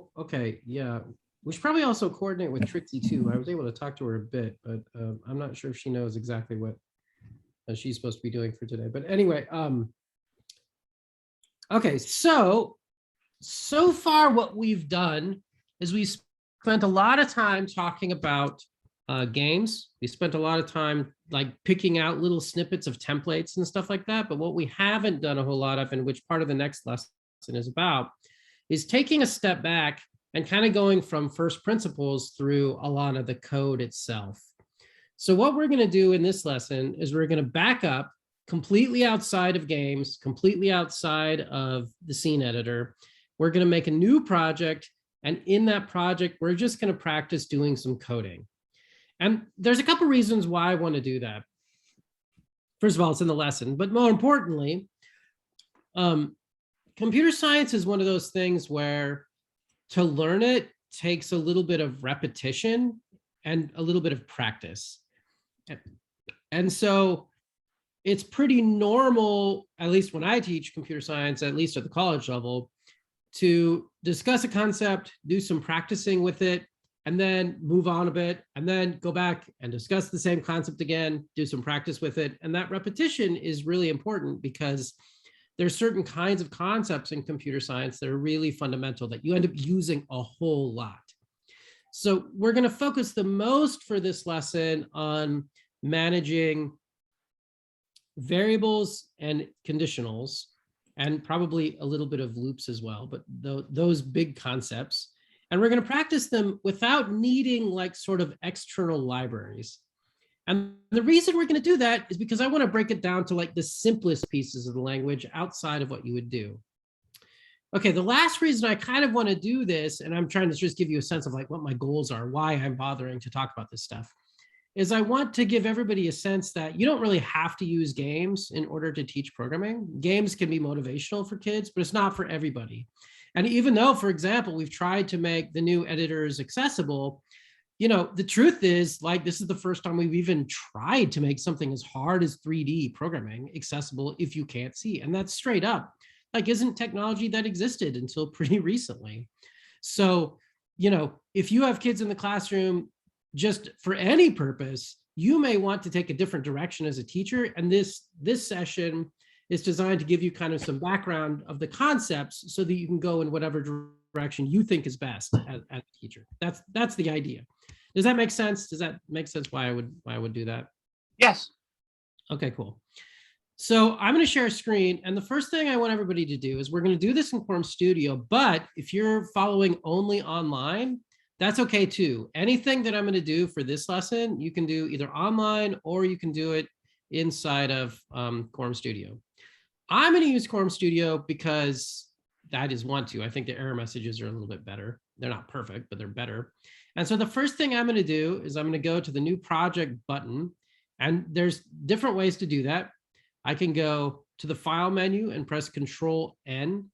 Oh, okay, yeah. We should probably also coordinate with Trixie too. I was able to talk to her a bit, but I'm not sure if she knows exactly what she's supposed to be doing for today. But anyway, okay, so far what we've done is we spent a lot of time talking about games. We spent a lot of time like picking out little snippets of templates and stuff like that. But what we haven't done a whole lot of, and which part of the next lesson is about, is taking a step back and kind of going from first principles through a lot of the code itself. So what we're going to do in this lesson is we're going to back up completely outside of games, completely outside of the scene editor. We're going to make a new project. And in that project, we're just going to practice doing some coding. And there's a couple reasons why I want to do that. First of all, it's in the lesson, but more importantly, computer science is one of those things where to learn it takes a little bit of repetition and a little bit of practice. And so it's pretty normal, at least when I teach computer science, at least at the college level, to discuss a concept, do some practicing with it, and then move on a bit, and then go back and discuss the same concept again, do some practice with it. And that repetition is really important because there's certain kinds of concepts in computer science that are really fundamental that you end up using a whole lot. So we're going to focus the most for this lesson on managing variables and conditionals, and probably a little bit of loops as well, but those big concepts. And we're going to practice them without needing like sort of external libraries. And the reason we're going to do that is because I want to break it down to like the simplest pieces of the language outside of what you would do. Okay, the last reason I kind of want to do this, and I'm trying to just give you a sense of like what my goals are, why I'm bothering to talk about this stuff, is I want to give everybody a sense that you don't really have to use games in order to teach programming. Games can be motivational for kids, but it's not for everybody. And even though, for example, we've tried to make the new editors accessible, you know, the truth is, like, this is the first time we've even tried to make something as hard as 3D programming accessible if you can't see. And that's straight up, like, isn't technology that existed until pretty recently. So, you know, if you have kids in the classroom, just for any purpose, you may want to take a different direction as a teacher. And this session is designed to give you kind of some background of the concepts so that you can go in whatever direction you think is best as a teacher. That's the idea. Does that make sense? Does that make sense why I would do that? Yes. Okay, cool. So I'm going to share a screen. And the first thing I want everybody to do is we're going to do this in Quorum Studio. But if you're following only online, that's okay too. Anything that I'm going to do for this lesson, you can do either online or you can do it inside of Quorum Studio. I'm going to use Quorum Studio because I just want to. I think the error messages are a little bit better. They're not perfect, but they're better. And so the first thing I'm going to do is I'm going to go to the new project button. And there's different ways to do that. I can go to the file menu and press Control-N.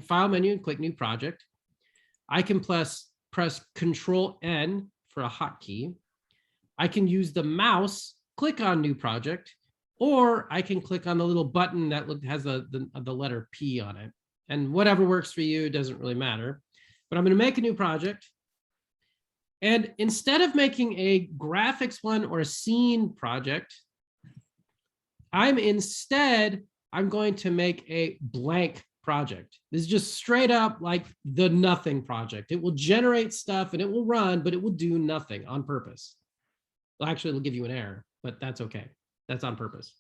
File menu and click new project. I can press Control-N for a hotkey. I can use the mouse, click on new project, or I can click on the little button that has the letter P on it. And whatever works for you, doesn't really matter. But I'm going to make a new project. And instead of making a graphics one or a scene project, I'm going to make a blank project. This is just straight up like the nothing project. It will generate stuff and it will run, but it will do nothing on purpose. Well, actually, it'll give you an error, but that's okay. That's on purpose.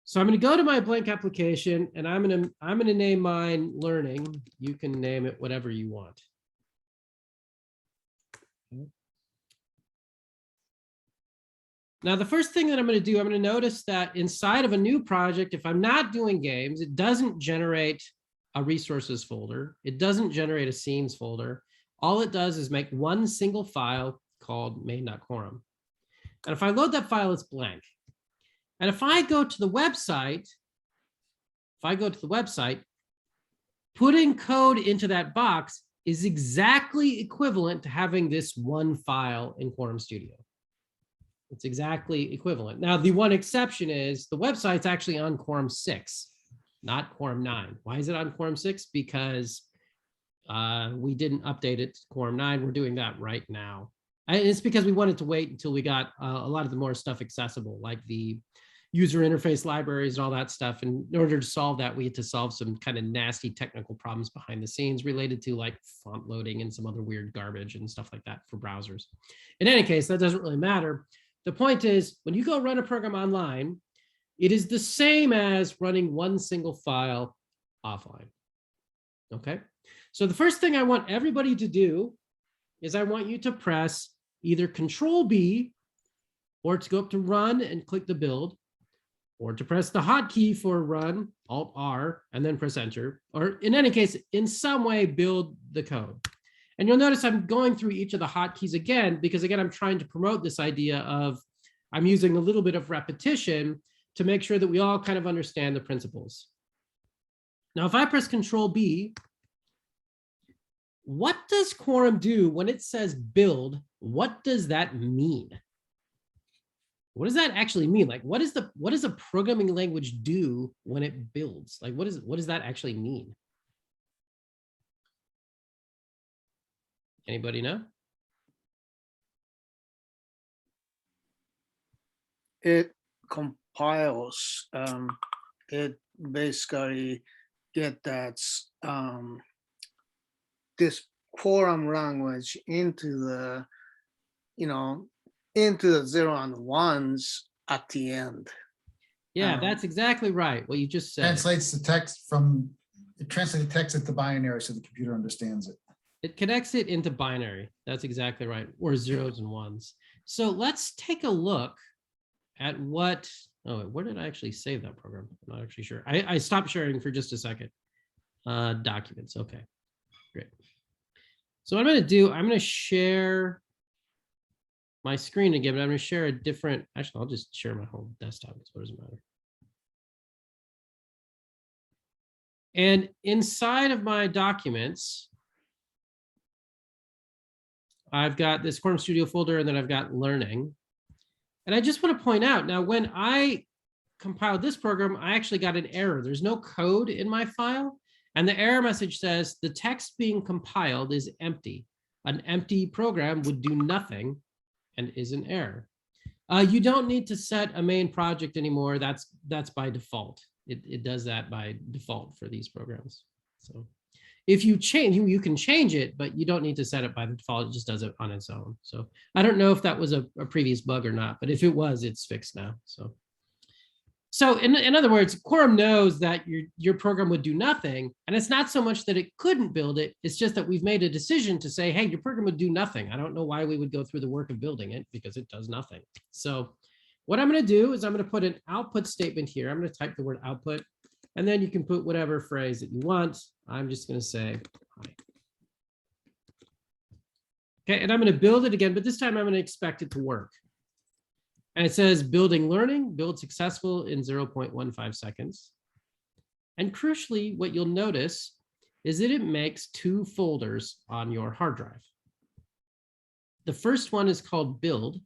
So I'm going to go to my blank application and I'm going to name mine learning. You can name it whatever you want. Now, the first thing that I'm going to do, I'm going to notice that inside of a new project, if I'm not doing games, it doesn't generate a resources folder. It doesn't generate a scenes folder. All it does is make one single file called main.quorum. And if I load that file, it's blank. And if I go to the website, putting code into that box is exactly equivalent to having this one file in Quorum Studio. It's exactly equivalent. Now, the one exception is the website's actually on Quorum 6, not Quorum 9. Why is it on Quorum 6? Because We didn't update it to Quorum 9. We're doing that right now. And it's because we wanted to wait until we got a lot of the more stuff accessible, like the user interface libraries and all that stuff. And in order to solve that, we had to solve some kind of nasty technical problems behind the scenes related to like font loading and some other weird garbage and stuff like that for browsers. In any case, that doesn't really matter. The point is, when you go run a program online, it is the same as running one single file offline. Okay, so the first thing I want everybody to do is I want you to press either Control B, or to go up to Run and click the build, or to press the hotkey for Run, Alt R, and then press Enter, or in any case, in some way build the code. And you'll notice I'm going through each of the hotkeys again, because again, I'm trying to promote this idea of I'm using a little bit of repetition to make sure that we all kind of understand the principles. Now, if I press Control B, what does Quorum do when it says build? What does that mean? What does that actually mean? Like, what does a programming language do when it builds? Like, what does that actually mean? Anybody know? It compiles. It basically get that this Quorum language into the, into the 0 and 1s at the end. Yeah, that's exactly right. What you just said. Translates the text from, it translates the text into binary so the computer understands it. It connects it into binary. That's exactly right. Or zeros and ones. So let's take a look at what, oh, where did I actually save that program? I'm not actually sure. I stopped sharing for just a second. Documents, okay, great. So what I'm gonna do, I'm gonna share my screen again, but I'm gonna share a different, actually, I'll just share my whole desktop, so it doesn't matter. And inside of my documents, I've got this Quorum Studio folder, and then I've got learning. And I just want to point out, now when I compiled this program, I actually got an error. There's no code in my file. And the error message says the text being compiled is empty. An empty program would do nothing and is an error. You don't need to set a main project anymore. That's by default. It does that by default for these programs. So if you change, you can change it, but you don't need to set it by default. It just does it on its own. So I don't know if that was a previous bug or not, but if it was, it's fixed now. So in other words, Quorum knows that your program would do nothing. And it's not so much that it couldn't build it. It's just that we've made a decision to say, hey, your program would do nothing. I don't know why we would go through the work of building it, because it does nothing. So what I'm going to do is I'm going to put an output statement here. I'm going to type the word output, and then you can put whatever phrase that you want. I'm just going to say hi. Okay, and I'm going to build it again, but this time I'm going to expect it to work. And it says building learning, build successful in 0.15 seconds. And crucially, what you'll notice is that it makes 2 folders on your hard drive. The first one is called build.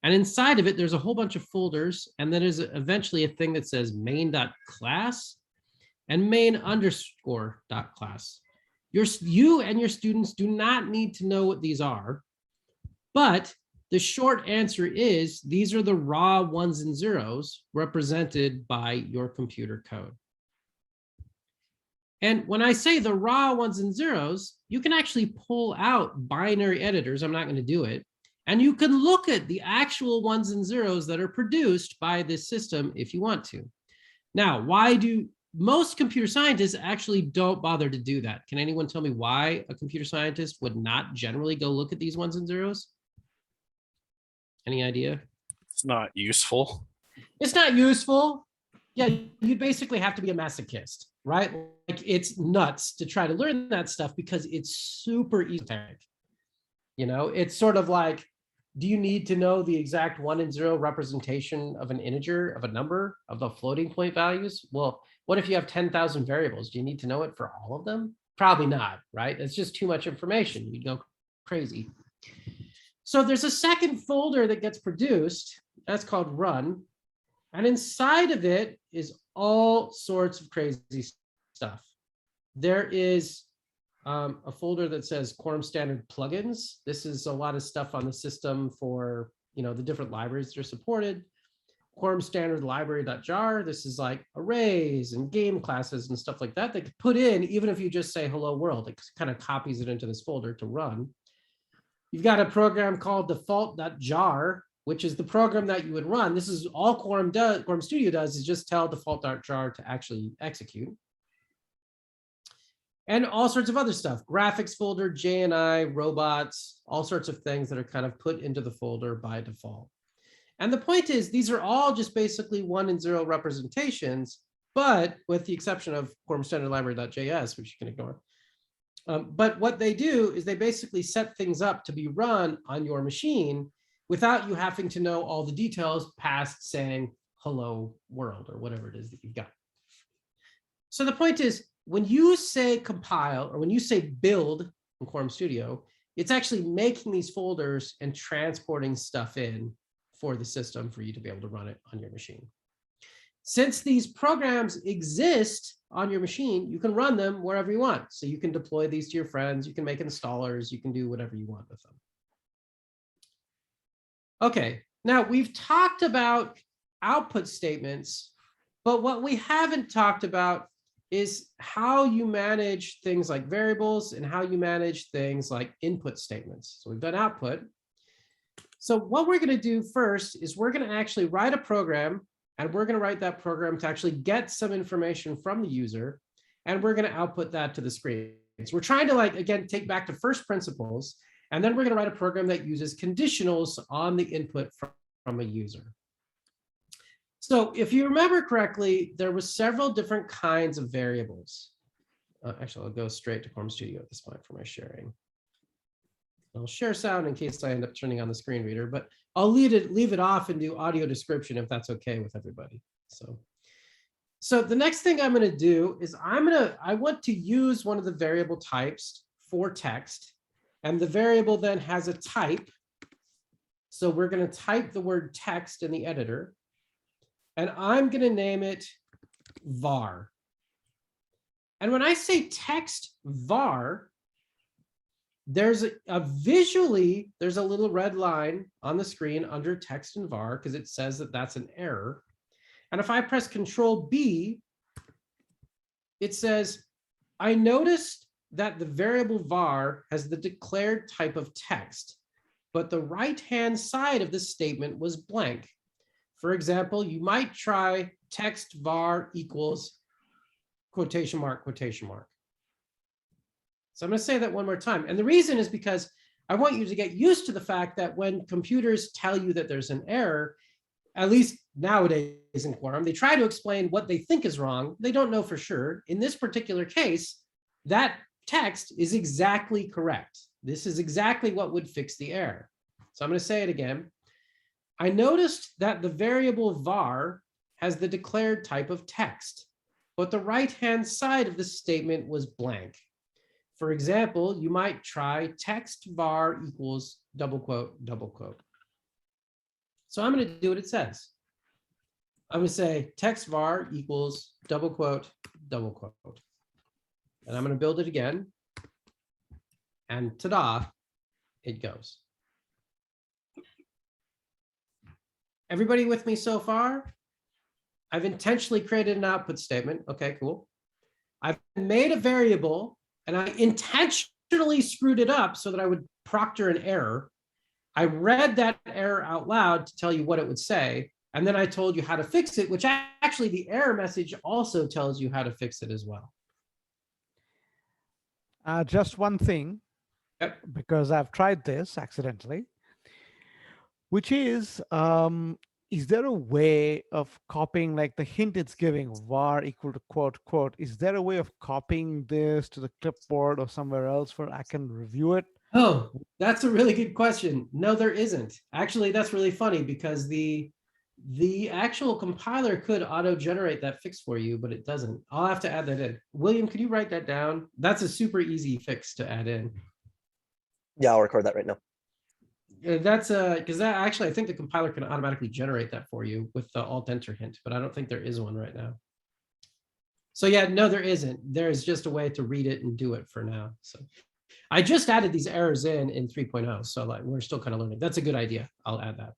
And inside of it, there's a whole bunch of folders. And then there's eventually a thing that says main.class and main_.class. You and your students do not need to know what these are, but the short answer is these are the raw ones and zeros represented by your computer code. And when I say the raw ones and zeros, you can actually pull out binary editors. I'm not going to do it. And you can look at the actual ones and zeros that are produced by this system if you want to. Now, why do most computer scientists actually don't bother to do that? Can anyone tell me why a computer scientist would not generally go look at these ones and zeros? Any idea? It's not useful. It's not useful. Yeah, you'd basically have to be a masochist, right? Like, it's nuts to try to learn that stuff because it's super esoteric. You know, it's sort of like, do you need to know the exact 1 and 0 representation of an integer, of a number, of the floating point values? Well, what if you have 10,000 variables? Do you need to know it for all of them? Probably not, right? It's just too much information. You'd go crazy. So there's a second folder that gets produced. That's called run. And inside of it is all sorts of crazy stuff. There is a folder that says Quorum standard plugins. This is a lot of stuff on the system for, the different libraries that are supported. Quorum standard library.jar. This is like arrays and game classes and stuff like that that could put in, even if you just say hello world, it kind of copies it into this folder to run. You've got a program called default.jar, which is the program that you would run. This is all Quorum Studio does is just tell default.jar to actually execute. And all sorts of other stuff, graphics folder, JNI, robots, all sorts of things that are kind of put into the folder by default. And the point is, these are all just basically 1 and 0 representations, but with the exception of Quorum standard library.js, which you can ignore. But what they do is they basically set things up to be run on your machine without you having to know all the details past saying hello world or whatever it is that you've got. So the point is, when you say compile or when you say build in Quorum Studio, it's actually making these folders and transporting stuff in for the system for you to be able to run it on your machine. Since these programs exist on your machine, you can run them wherever you want. So you can deploy these to your friends, you can make installers, you can do whatever you want with them. Okay, now we've talked about output statements, but what we haven't talked about is how you manage things like variables and how you manage things like input statements. So we've done output. So what we're going to do first is we're going to actually write a program, and we're going to write that program to actually get some information from the user, and we're going to output that to the screen. So we're trying to, again, take back to first principles, and then we're going to write a program that uses conditionals on the input from a user. So if you remember correctly, there were several different kinds of variables. Actually, I'll go straight to Quorum Studio at this point for my sharing. I'll share sound in case I end up turning on the screen reader, but I'll leave it off and do audio description if that's okay with everybody. So the next thing I'm going to do is I want to use one of the variable types for text, and the variable then has a type. So we're going to type the word text in the editor, and I'm going to name it var. And when I say text var, there's visually, there's a little red line on the screen under text and var because it says that that's an error. And if I press Control B, it says, I noticed that the variable var has the declared type of text, but the right-hand side of the statement was blank. For example, you might try text var equals quotation mark, quotation mark. So I'm going to say that one more time. And the reason is because I want you to get used to the fact that when computers tell you that there's an error, at least nowadays in Quorum, they try to explain what they think is wrong. They don't know for sure. In this particular case, that text is exactly correct. This is exactly what would fix the error. So I'm going to say it again. I noticed that the variable var has the declared type of text, but the right-hand side of the statement was blank. For example, you might try text var equals double quote, double quote. So I'm going to do what it says. I'm going to say text var equals double quote, double quote. And I'm going to build it again. And ta-da, it goes. Everybody with me so far? I've intentionally created an output statement. Okay, cool. I've made a variable and I intentionally screwed it up so that I would proctor an error. I read that error out loud to tell you what it would say. And then I told you how to fix it, which actually the error message also tells you how to fix it as well. Just one thing, Yep. because I've tried this accidentally, which is there a way of copying, like the hint it's giving, var equal to quote, quote, is there a way of copying this to the clipboard or somewhere else where I can review it? Oh, that's a really good question. No, there isn't. Actually, that's really funny because the actual compiler could auto-generate that fix for you, but it doesn't. I'll have to add that in. William, could you write that down? That's a super easy fix to add in. Yeah, I'll record that right now. That's because that actually, I think the compiler can automatically generate that for you with the alt enter hint, but I don't think there is one right now. So yeah, no, there isn't. There's just a way to read it and do it for now. So I just added these errors in 3.0. So like we're still kind of learning. That's a good idea. I'll add that.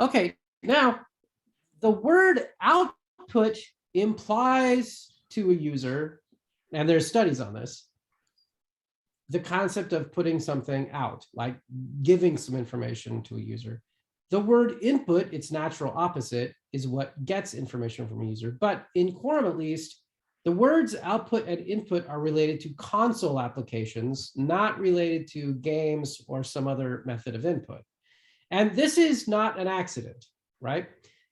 Okay, now the word output implies to a user, and there's studies on this, the concept of putting something out, like giving some information to a user. The word input, its natural opposite, is what gets information from a user. But in Quorum, at least, the words output and input are related to console applications, not related to games or some other method of input. And this is not an accident, right?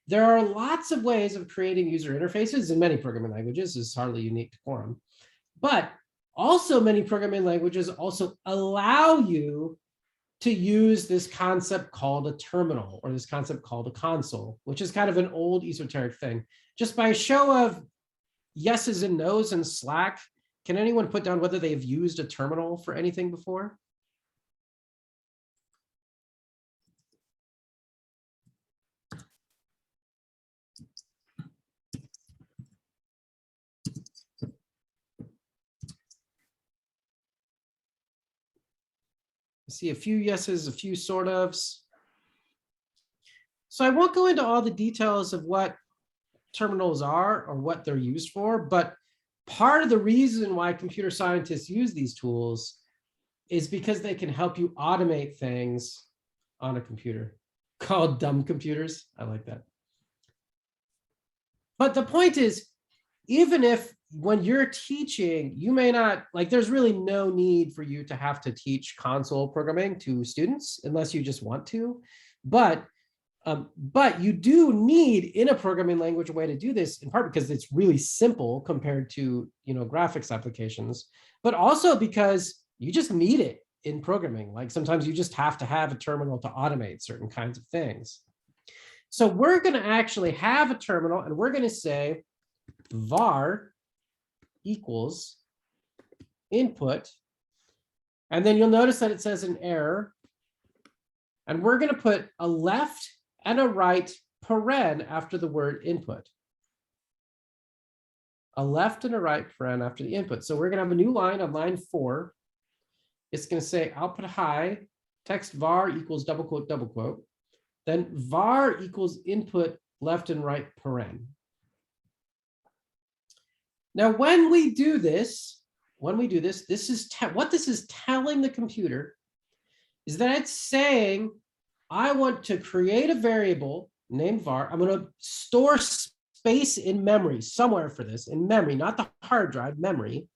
There are lots of ways of creating user interfaces in many programming languages. This is hardly unique to Quorum. But also many programming languages also allow you to use this concept called a terminal, or this concept called a console, which is kind of an old esoteric thing. Just by a show of yeses and nos in Slack, can anyone put down whether they've used a terminal for anything before? I see a few yeses, a few sort ofs. So I won't go into all the details of what terminals are or what they're used for, but part of the reason why computer scientists use these tools is because they can help you automate things on a computer, called dumb computers. I like that. But the point is, even if when you're teaching, you may not, like there's really no need for you to have to teach console programming to students unless you just want to. But you do need in a programming language a way to do this, in part because it's really simple compared to graphics applications, but also because you just need it in programming. Like sometimes you just have to have a terminal to automate certain kinds of things. So we're going to actually have a terminal, and we're going to say var equals input, and then you'll notice that it says an error, and we're going to put a left and a right paren after the word input. A left and a right paren after the input. So we're going to have a new line on line 4. It's going to say output high, text var equals double quote, then var equals input left and right paren. Now, when we do this, this is what this is telling the computer is that it's saying, I want to create a variable named var. I'm going to store space in memory somewhere for this, in memory, not the hard drive, memory.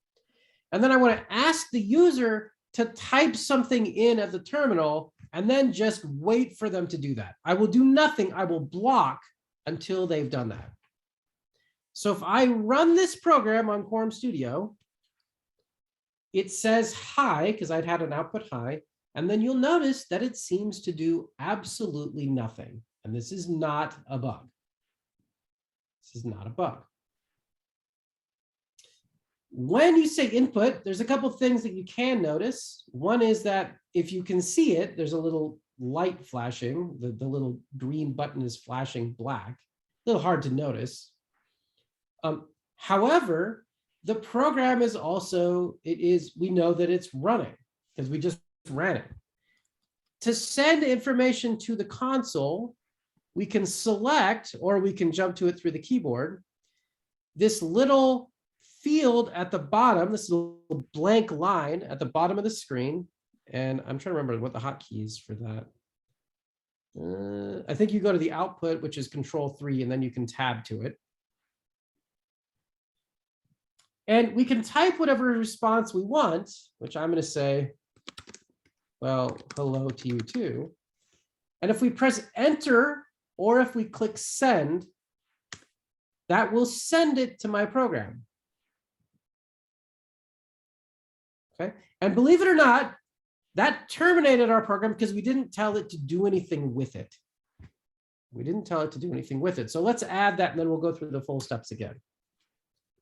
And then I want to ask the user to type something in at the terminal and then just wait for them to do that. I will do nothing. I will block until they've done that. So if I run this program on Quorum Studio, it says hi, because I'd had an output hi, and then you'll notice that it seems to do absolutely nothing. And this is not a bug. This is not a bug. When you say input, there's a couple things that you can notice. One is that if you can see it, there's a little light flashing. The little green button is flashing black. A little hard to notice. However, the program is also, we know that it's running because we just ran it. To send information to the console, we can select, or we can jump to it through the keyboard, this little field at the bottom, this little blank line at the bottom of the screen. And I'm trying to remember what the hotkey is for that. I think you go to the output, which is Control-3, and then you can tab to it. And we can type whatever response we want, which I'm going to say, well, hello to you too. And if we press enter, or if we click send, that will send it to my program. Okay. And believe it or not, that terminated our program because we didn't tell it to do anything with it. We didn't tell it to do anything with it. So let's add that, and then we'll go through the full steps again.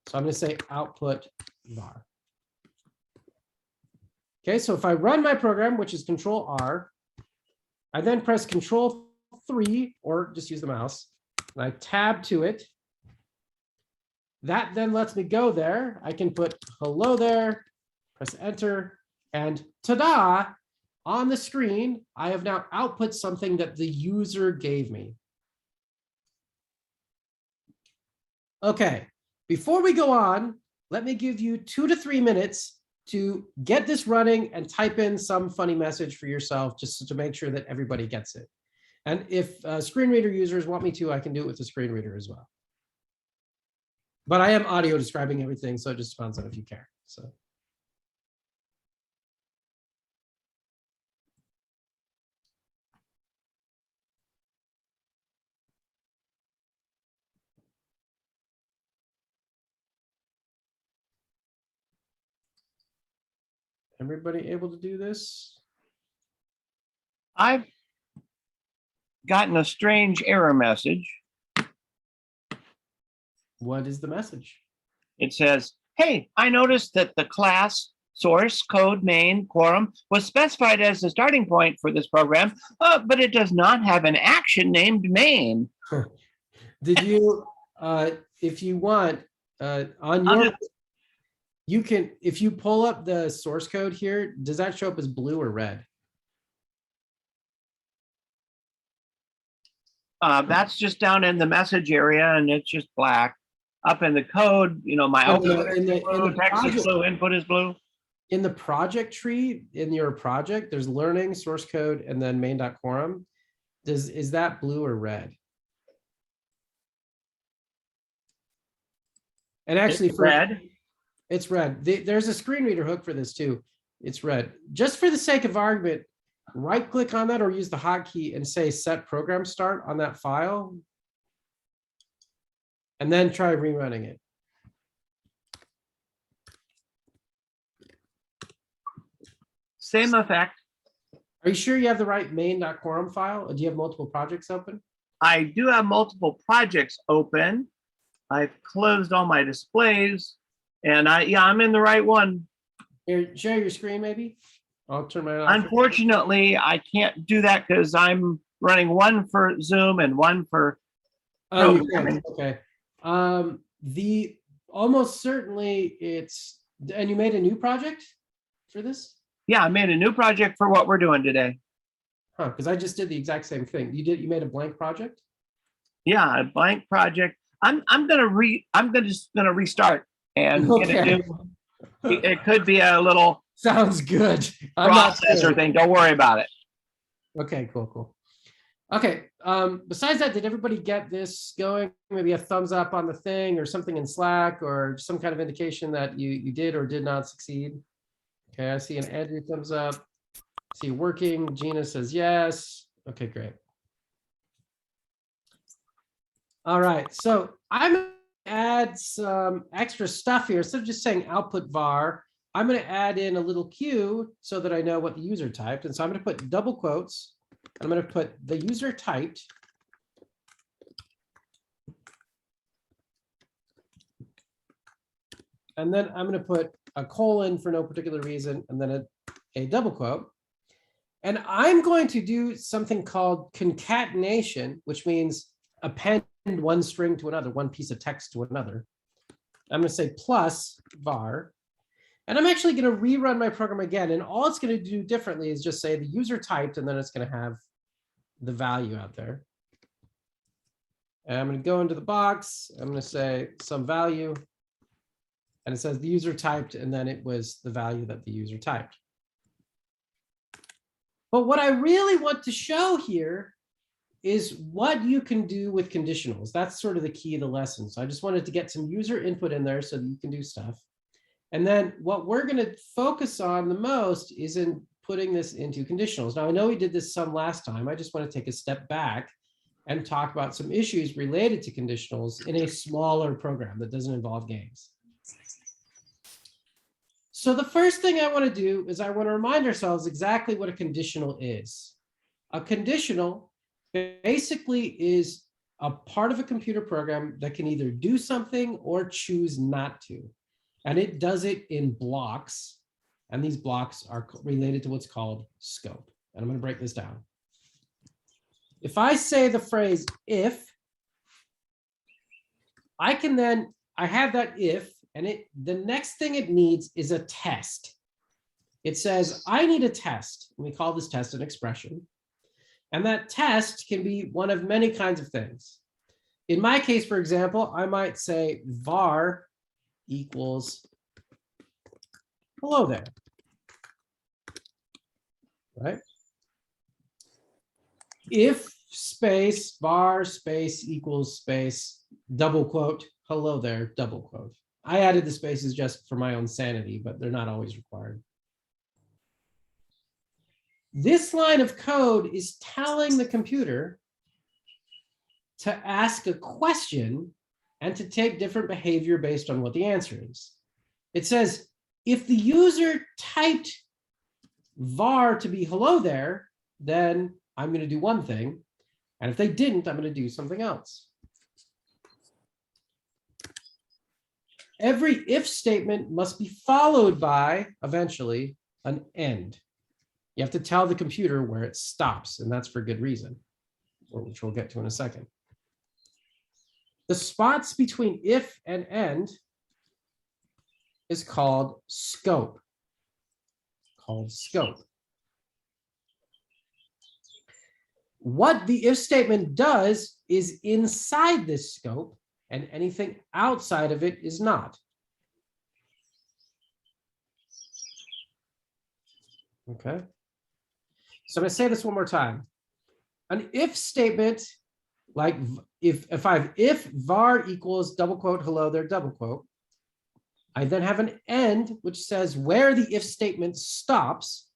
So I'm going to say output var. Okay, so if I run my program, which is Control-R, I then press Control-3, or just use the mouse, and I tab to it. That then lets me go there. I can put hello there, press enter, and ta-da, on the screen, I have now output something that the user gave me. Okay, before we go on, let me give you 2 to 3 minutes to get this running and type in some funny message for yourself, just to make sure that everybody gets it. And if screen reader users want me to, I can do it with the screen reader as well. But I am audio describing everything, so it just depends on if you care. So. Everybody able to do this? I've gotten a strange error message. What is the message? It says, hey, I noticed that the class source code main quorum was specified as the starting point for this program, but it does not have an action named main. Did you, if you want, on your, you can, if you pull up the source code here, does that show up as blue or red? That's just down in the message area, and it's just black. Up in the code, you know, my output in the text is project, blue, input is blue. in the project tree in your project, there's learning, source code, and then main.quorum. Is that blue or red? And actually, It's red. It's red. There's a screen reader hook for this too. It's red. Just for the sake of argument, right click on that or use the hotkey and say set program start on that file. And then try rerunning it. Same effect. Are you sure you have the right main.quorum file? Or do you have multiple projects open? I do have multiple projects open. I've closed all my displays, and I'm in the right one. Here, share your screen maybe. I'll turn my. Unfortunately, I can't do that because I'm running one for Zoom and one for. Oh, you can. Okay. The almost certainly it's, and you made a new project for this? Yeah, I made a new project for what we're doing today. Huh, because I just did the exact same thing. You made a blank project? Yeah, a blank project. I'm just gonna restart and Okay. it could be a little Sounds good. I'm not processor sure. thing. Don't worry about it. Okay, cool. Okay, besides that, did everybody get this going? Maybe a thumbs up on the thing or something in Slack or some kind of indication that you did or did not succeed? Okay, I see an Andrew thumbs up. See working. Gina says yes. Okay, great. All right, so I'm gonna add some extra stuff here. Instead of just saying output var, I'm gonna add in a little Q so that I know what the user typed. And so I'm gonna put double quotes. I'm gonna put the user typed. And then I'm gonna put a colon for no particular reason, and then a double quote. And I'm going to do something called concatenation, which means append one string to another, one piece of text to another. I'm going to say plus var. And I'm actually going to rerun my program again. And all it's going to do differently is just say the user typed, and then it's going to have the value out there. And I'm going to go into the box. I'm going to say some value. And it says the user typed, and then it was the value that the user typed. But what I really want to show here is what you can do with conditionals. That's sort of the key of the lesson. So I just wanted to get some user input in there so that you can do stuff. And then what we're going to focus on the most is in putting this into conditionals. Now, I know we did this some last time. I just want to take a step back and talk about some issues related to conditionals in a smaller program that doesn't involve games. So the first thing I want to do is I want to remind ourselves exactly what a conditional is. A conditional basically is a part of a computer program that can either do something or choose not to. And it does it in blocks. And these blocks are related to what's called scope. And I'm going to break this down. If I say the phrase if, I I have that if, and the next thing it needs is a test. It says, I need a test. And we call this test an expression. And that test can be one of many kinds of things. In my case, for example, I might say var equals hello there, right? If space var space equals space double quote hello there double quote. I added the spaces just for my own sanity, but they're not always required. This line of code is telling the computer to ask a question and to take different behavior based on what the answer is. It says, if the user typed var to be hello there, then I'm going to do one thing. And if they didn't, I'm going to do something else. Every if statement must be followed by, eventually, an end. You have to tell the computer where it stops, and that's for good reason, which we'll get to in a second. The spots between if and end is called scope. What the if statement does is inside this scope, and anything outside of it is not. Okay. So I'm going to say this one more time. An if statement, like if var equals double quote hello there double quote, I then have an end which says where the if statement stops.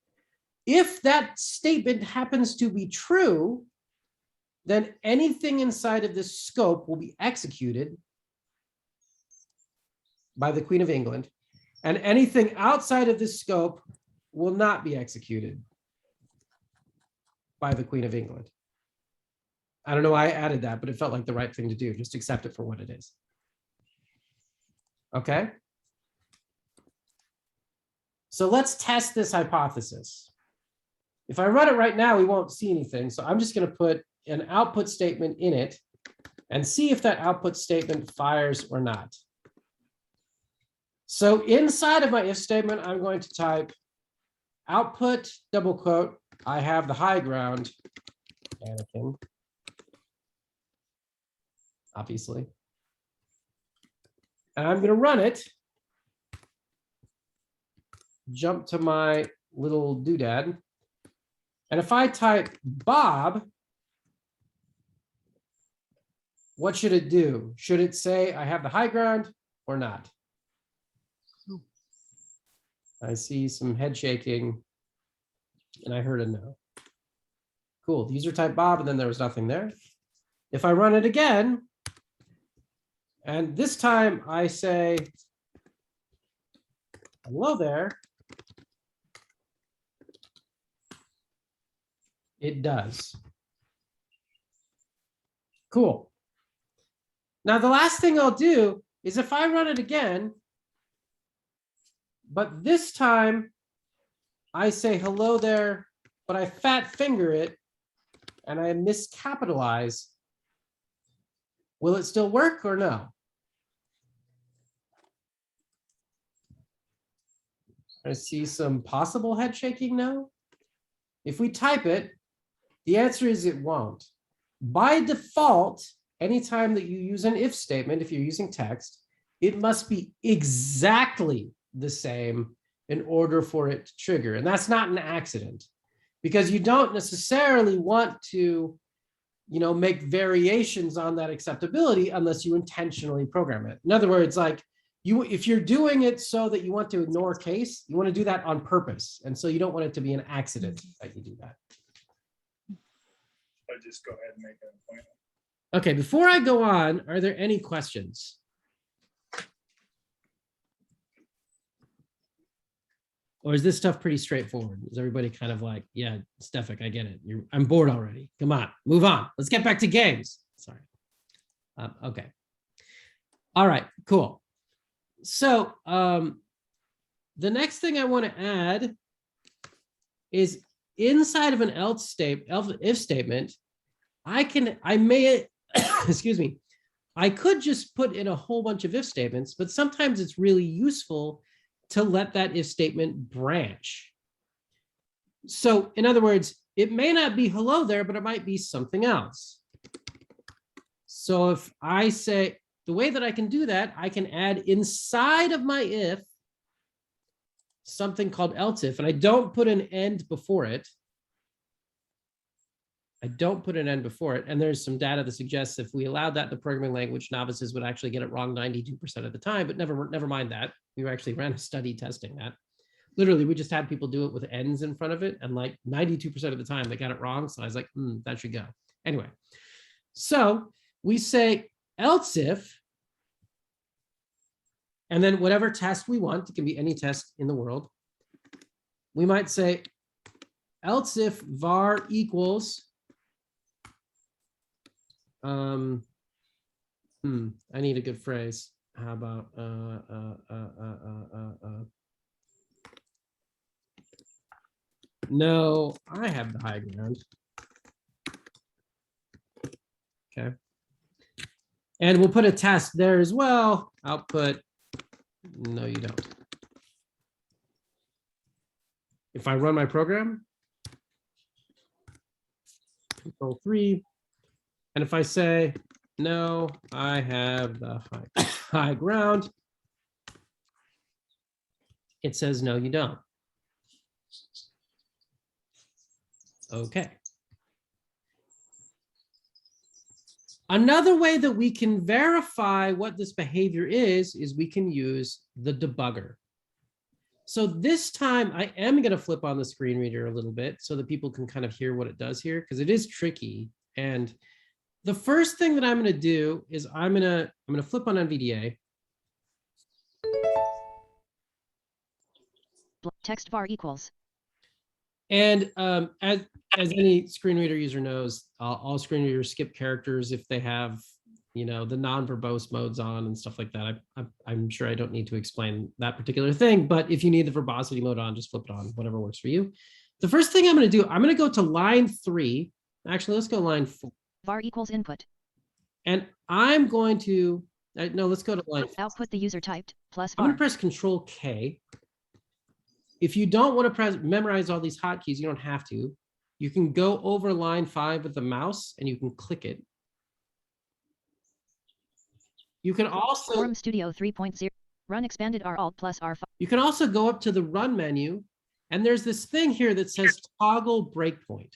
If that statement happens to be true, then anything inside of this scope will be executed by the Queen of England, and anything outside of this scope will not be executed by the Queen of England. I don't know why I added that, but it felt like the right thing to do. Just accept it for what it is. Okay? So let's test this hypothesis. If I run it right now, we won't see anything. So I'm just going to put an output statement in it and see if that output statement fires or not. So inside of my if statement, I'm going to type output double quote, I have the high ground, Anakin, obviously. And I'm going to run it. Jump to my little doodad. And if I type Bob, what should it do? Should it say I have the high ground or not? I see some head shaking and I heard a no. Cool. The user typed Bob and then there was nothing there. If I run it again, and this time I say, hello there, it does. Cool. Now, the last thing I'll do is if I run it again, but this time I say hello there, but I fat finger it and I miscapitalize, will it still work or no? I see some possible head shaking now. If we type it, the answer is it won't. By default, anytime that you use an if statement, if you're using text, it must be exactly the same in order for it to trigger. And that's not an accident, because you don't necessarily want to, make variations on that acceptability unless you intentionally program it. In other words, like if you're doing it so that you want to ignore case, you want to do that on purpose. And so you don't want it to be an accident that you do that. I just go ahead and make an appointment. Okay, before I go on, are there any questions? Or is this stuff pretty straightforward? Is everybody kind of like, yeah, Stefik, I get it. I'm bored already. Come on, move on. Let's get back to games. Sorry. Okay. All right, cool. So the next thing I want to add is inside of an if statement, I may, excuse me, I could just put in a whole bunch of if statements, but sometimes it's really useful to let that if statement branch. So in other words, it may not be hello there, but it might be something else. So if I say, the way that I can do that, I can add inside of my if something called else if, and I don't put an end before it. I don't put an end before it. And there's some data that suggests if we allowed that in the programming language, novices would actually get it wrong 92% of the time, but never mind that. We actually ran a study testing that. Literally, we just had people do it with ends in front of it, and like 92% of the time they got it wrong. So I was like, that should go. Anyway, so we say else if, and then whatever test we want, it can be any test in the world. We might say else if var equals, I need a good phrase. How about no, I have the high ground. Okay. And we'll put a test there as well. Output, no, you don't. If I run my program, Control-3, and if I say, no, I have the high ground, it says, no, you don't. Okay. Another way that we can verify what this behavior is we can use the debugger. So this time I am going to flip on the screen reader a little bit so that people can kind of hear what it does here, because it is tricky. And the first thing that I'm going to do is I'm going to flip on NVDA. Text var equals. And as any screen reader user knows, all screen readers skip characters if they have, the non-verbose modes on and stuff like that. I'm sure I don't need to explain that particular thing, but if you need the verbosity mode on, just flip it on, whatever works for you. The first thing I'm going to do, I'm going to go to line 3. Actually, let's go line 4. Var equals input. And I'm going to, no, let's go to line 4. Output the user typed plus I'm var. going to press Control K. If you don't want to memorize all these hotkeys, you don't have to. You can go over line 5 with the mouse and you can click it. You can also Quorum Studio 3.0 run expanded R alt plus R5. You can also go up to the run menu, and there's this thing here that says toggle breakpoint.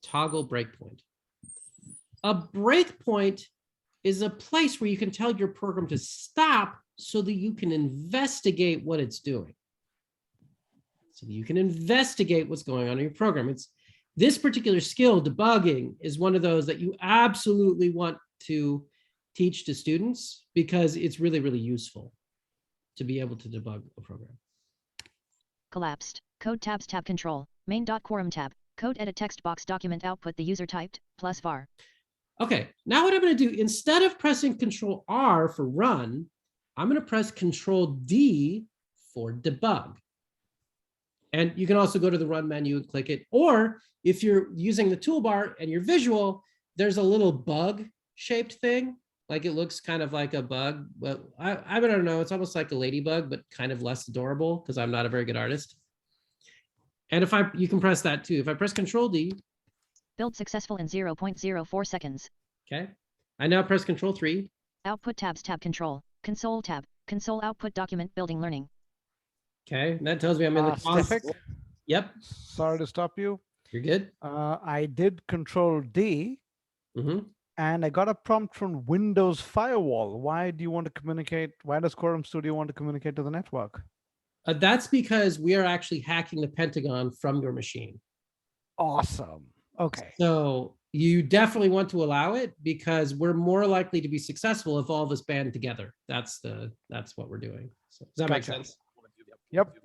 Toggle breakpoint. A breakpoint is a place where you can tell your program to stop so that you can investigate what it's doing. So you can investigate what's going on in your program. It's this particular skill, debugging, is one of those that you absolutely want to teach to students because it's really, really useful to be able to debug a program. Collapsed. Code tabs tab control. Main.quorum tab. Code edit text box document output the user typed plus var. Okay, now what I'm going to do, instead of pressing Control R for run, I'm going to press Control D for debug. And you can also go to the run menu and click it. Or if you're using the toolbar and you're visual, there's a little bug shaped thing. Like it looks kind of like a bug, but I don't know. It's almost like a ladybug, but kind of less adorable because I'm not a very good artist. And if you can press that too. If I press Control D. Build successful in 0.04 seconds. Okay. I now press Control 3. Output tabs tab control. Console tab. Console output document building learning. Okay. And that tells me I'm in the Stefik, Yep. sorry to stop you. You're good. I did Control D. Mm-hmm. And I got a prompt from Windows Firewall. Why do you want to communicate? Why does Quorum Studio want to communicate to the network? That's because we are actually hacking the Pentagon from your machine. Awesome. Okay. So you definitely want to allow it because we're more likely to be successful if all of us band together. That's what we're doing. So does that make sense? Yep.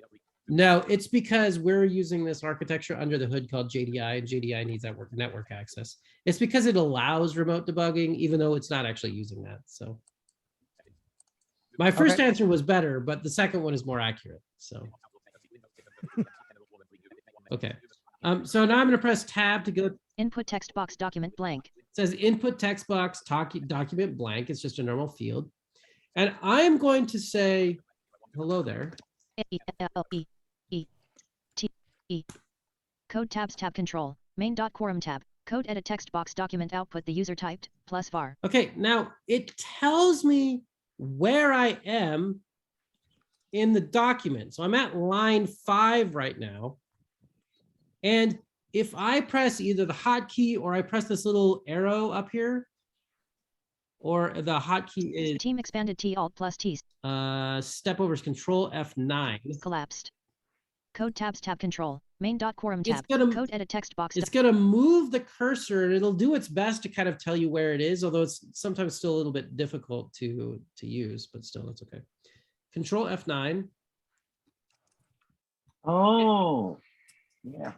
No, it's because we're using this architecture under the hood called JDI, and JDI needs that network access. It's because it allows remote debugging, even though it's not actually using that. So my first answer was better, but the second one is more accurate. So okay. So now I'm going to press tab to go. Input text box document blank. says input text box document blank. It's just a normal field. And I'm going to say, hello there. Code tabs tab control, main.quorum tab, code edit text box document output the user typed, plus var. Okay, now it tells me where I am in the document. So I'm at line 5 right now. And if I press either the hotkey or I press this little arrow up here, or the hotkey is Team expanded T alt plus T. Step over is Control F9. Collapsed. Code tabs tab control, main.quorum It's tab, gonna- code edit text box. It's going to move the cursor and it'll do its best to kind of tell you where it is, although it's sometimes still a little bit difficult to use, but still that's okay. Control F9. Oh, yeah.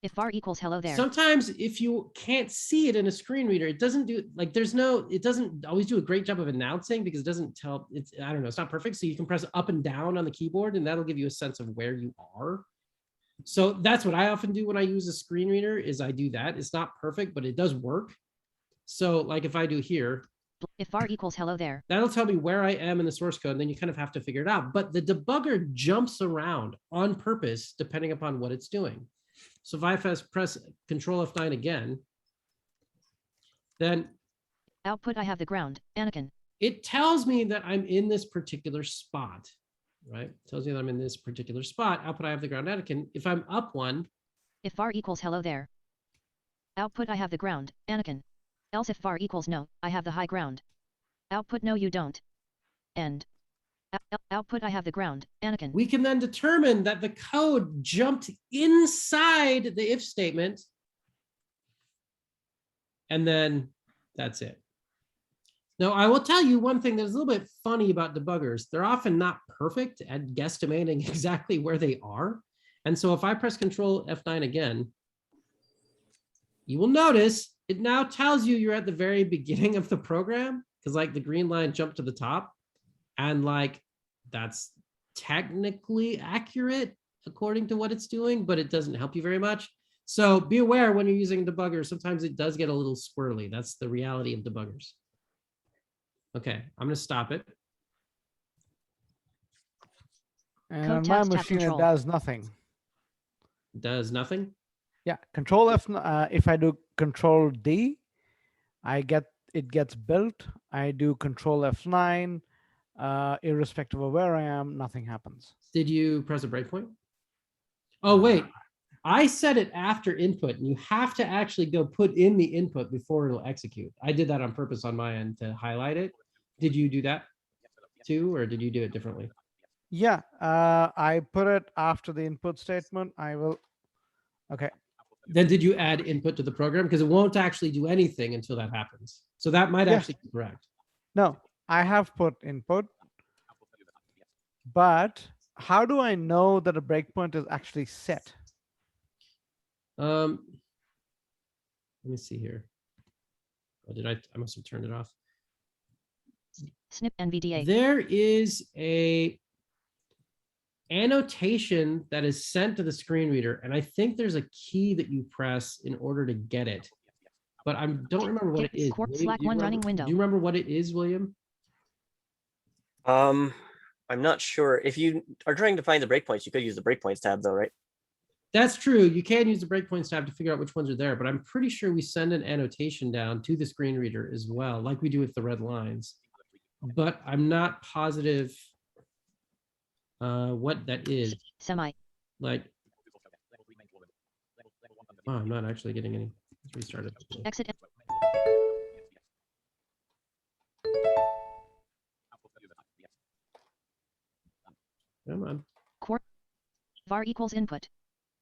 If var equals hello there. Sometimes if you can't see it in a screen reader, it doesn't do like it doesn't always do a great job of announcing because it doesn't tell it's, I don't know, it's not perfect. So you can press up and down on the keyboard and that'll give you a sense of where you are. So that's what I often do when I use a screen reader is I do that. It's not perfect, but it does work. So like if I do here, if var equals hello there, that'll tell me where I am in the source code. And then you kind of have to figure it out. But the debugger jumps around on purpose, depending upon what it's doing. So if I press Control F9 again, then output I have the ground, Anakin. it tells me that I'm in this particular spot, right? It tells me that I'm in this particular spot. Output I have the ground, Anakin. If I'm up one. If var equals hello there. Output I have the ground, Anakin. Else if var equals no, I have the high ground. Output no you don't. End. Output I have the ground, Anakin. We can then determine that the code jumped inside the if statement. And then that's it. Now, I will tell you one thing that's a little bit funny about debuggers. They're often not perfect at guesstimating exactly where they are. And so if I press Control F9 again, you will notice it now tells you you're at the very beginning of the program because like the green line jumped to the top. And like, that's technically accurate according to what it's doing, but it doesn't help you very much. So be aware when you're using a debugger, sometimes it does get a little squirrely. That's the reality of debuggers. Okay, I'm gonna stop it. And on my tabs, tab machine, it control. does nothing. Does nothing. Yeah, Control F. If I do Control D, it gets built. I do Control F9. Irrespective of where I am, nothing happens. Did you press a breakpoint? Oh, wait. I set it after input, and you have to actually go put in the input before it'll execute. I did that on purpose on my end to highlight it. Did you do that too, or did you do it differently? Yeah, I put it after the input statement. I will. Okay. Then did you add input to the program? Because it won't actually do anything until that happens. So that might actually be correct. No, I have put input. But how do I know that a breakpoint is actually set? Let me see here. Oh, did I must have turned it off. Snip NVDA. There is a annotation that is sent to the screen reader, and I think there's a key that you press in order to get it. But I don't remember what it is. Slack one running window. Do you remember what it is, William? I'm not sure. If you are trying to find the breakpoints, you could use the breakpoints tab though, right? That's true. You can use the breakpoints tab to figure out which ones are there, but I'm pretty sure we send an annotation down to the screen reader as well, like we do with the red lines. But I'm not positive what that is. Semi. Like, oh, I'm not actually getting any. Let's restart it. Exit. Come on. Core. Var equals input.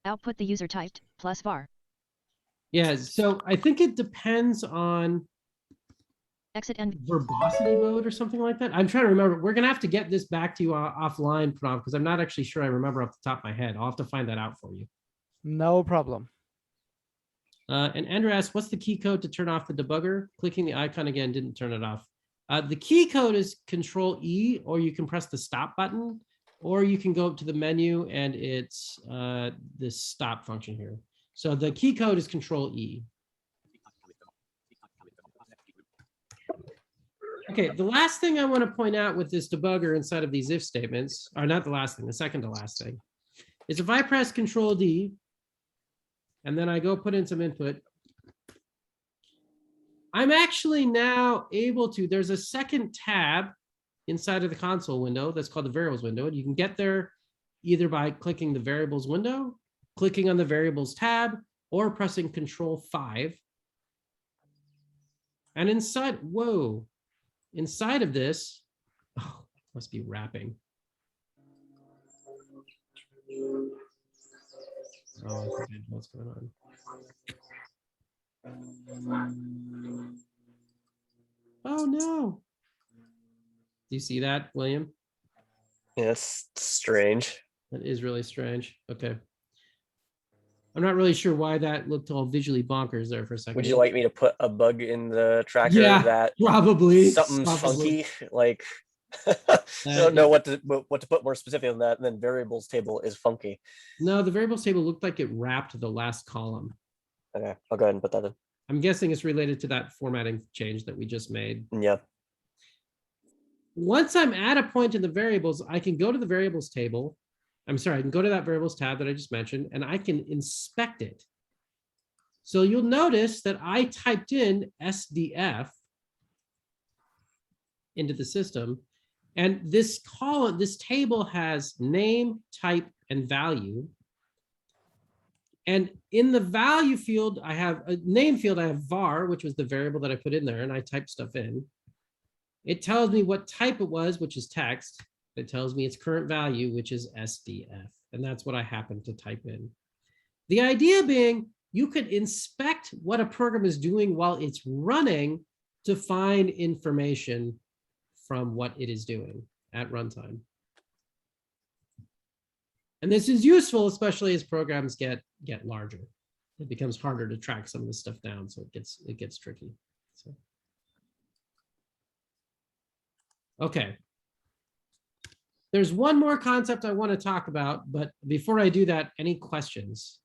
Output the user typed, plus var. Yeah, so I think it depends on Exit and verbosity mode or something like that. I'm trying to remember. We're gonna have to get this back to you offline, Pranav, because I'm not actually sure I remember off the top of my head. I'll have to find that out for you. No problem. And Andrew asks, what's the key code to turn off the debugger? Clicking the icon again didn't turn it off. The key code is Control E, or you can press the stop button, or you can go up to the menu and it's this stop function here. So the key code is Control E. Okay, the last thing I want to point out with this debugger inside of these if statements, or not the last thing, the second to last thing, is if I press Control D, and then I go put in some input, I'm actually now able to, there's a second tab inside of the console window that's called the variables window. And you can get there either by clicking the variables window, clicking on the variables tab, or pressing Control 5. And inside, whoa, inside of this, oh, must be wrapping. Oh, I think I know what's going on. Oh no. Do you see that, William? Yeah, it's strange. That is really strange. Okay. I'm not really sure why that looked all visually bonkers there for a second. Would you like me to put a bug in the tracker Yeah, that probably something's probably. funky? Like, I don't know what to put more specific than that. And then variables table is funky. No, the variables table looked like it wrapped the last column. Okay, I'll go ahead and put that in. I'm guessing it's related to that formatting change that we just made. Yeah. Once I'm at a point in the variables, I can go to the variables table. I'm sorry, I can go to that variables tab that I just mentioned, and I can inspect it. So you'll notice that I typed in SDF into the system, and this column, this table has name, type, and value. And in the value field, I have a name field, I have var, which was the variable that I put in there, and I typed stuff in. It tells me what type it was, which is text. It tells me its current value, which is SDF. And that's what I happen to type in. The idea being, you could inspect what a program is doing while it's running to find information from what it is doing at runtime. And this is useful, especially as programs get larger. It becomes harder to track some of this stuff down, so it gets tricky. So. Okay. There's one more concept I want to talk about, but before I do that, any questions?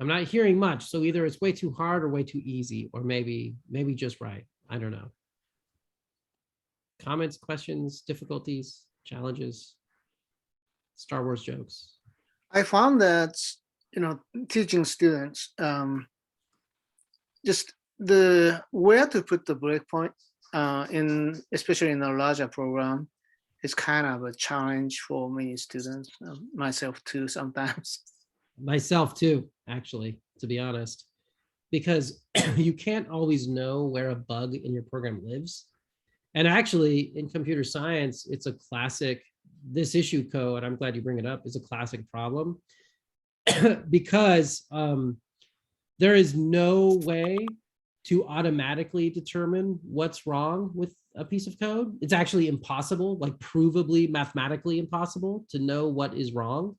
I'm not hearing much, so either it's way too hard or way too easy, or maybe just right. I don't know. Comments, questions, difficulties, challenges, Star Wars jokes. I found that, teaching students, just where to put the breakpoint especially in a larger program, is kind of a challenge for many students, myself too, sometimes. Myself too, actually, to be honest, because you can't always know where a bug in your program lives. And actually, in computer science, it's a classic, this issue code, I'm glad you bring it up, is a classic problem because there is no way to automatically determine what's wrong with a piece of code. It's actually impossible, like provably mathematically impossible to know what is wrong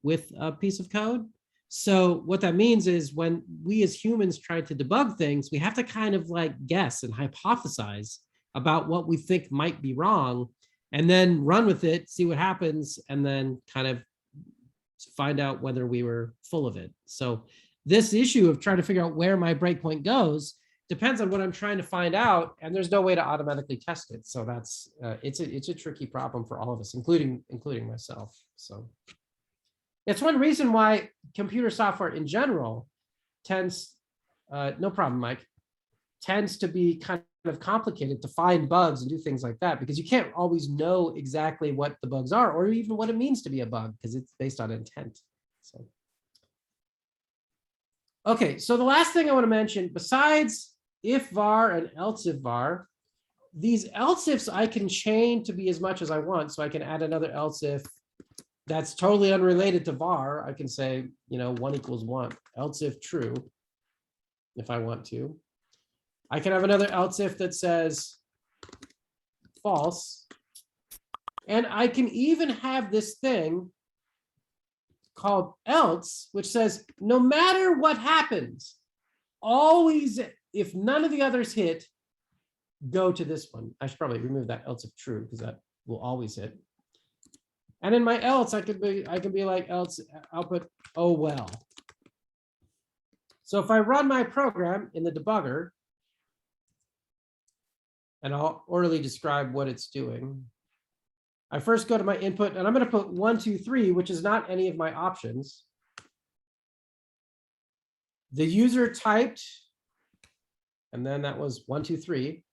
with a piece of code. So what that means is when we as humans try to debug things, we have to kind of like guess and hypothesize about what we think might be wrong, and then run with it, see what happens, and then kind of find out whether we were full of it. So this issue of trying to figure out where my breakpoint goes depends on what I'm trying to find out, and there's no way to automatically test it. So that's it's a tricky problem for all of us, including myself. So it's one reason why computer software in general tends, no problem, Mike, tends to be kind of complicated to find bugs and do things like that, because you can't always know exactly what the bugs are or even what it means to be a bug, because it's based on intent. So. Okay, so the last thing I want to mention, besides if var and else if var, these else ifs I can chain to be as much as I want. So I can add another else if that's totally unrelated to var. I can say, 1 equals 1, else if true, if I want to. I can have another else if that says false. And I can even have this thing called else, which says no matter what happens, always, if none of the others hit, go to this one. I should probably remove that else if true, because that will always hit. And in my else, I could be like else output, oh well. So if I run my program in the debugger, and I'll orally describe what it's doing. I first go to my input and I'm going to put 1, 2, 3, which is not any of my options. The user typed, and then that was 1, 2, 3.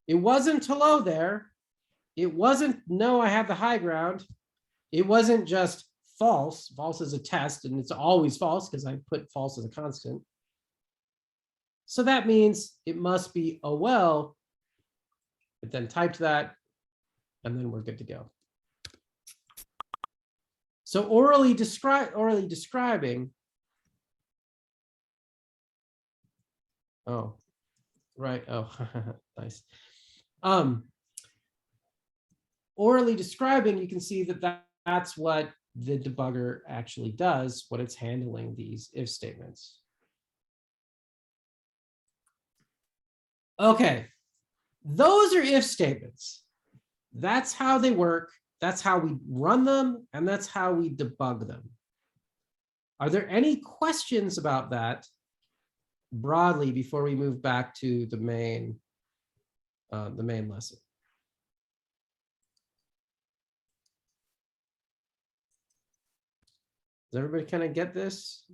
It wasn't hello there. It wasn't no, I have the high ground. It wasn't just false. False is a test, and it's always false because I put false as a constant. So that means it must be oh well. It then typed that, and then we're good to go. So orally describing. Oh, right. Oh, nice. Orally describing, you can see that that's what the debugger actually does when it's handling these if statements. Okay, those are if statements. That's how they work. That's how we run them, and that's how we debug them. Are there any questions about that broadly before we move back to the main lesson? Does everybody kind of get this?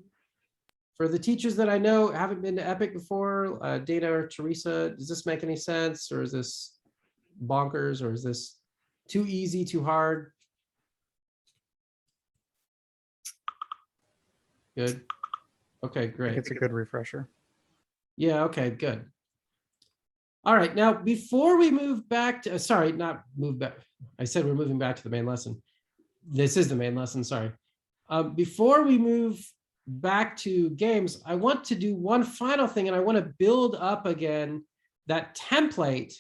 For the teachers that I know haven't been to EPIQ before, Dana or Teresa, does this make any sense, or is this bonkers, or is this too easy, too hard? Good. Okay, great. It's a good refresher. Yeah, okay, good. All right, now before we move back to, sorry, not move back. I said we're moving back to the main lesson. This is the main lesson, sorry. Before we move back to games, I want to do one final thing, and I want to build up again that template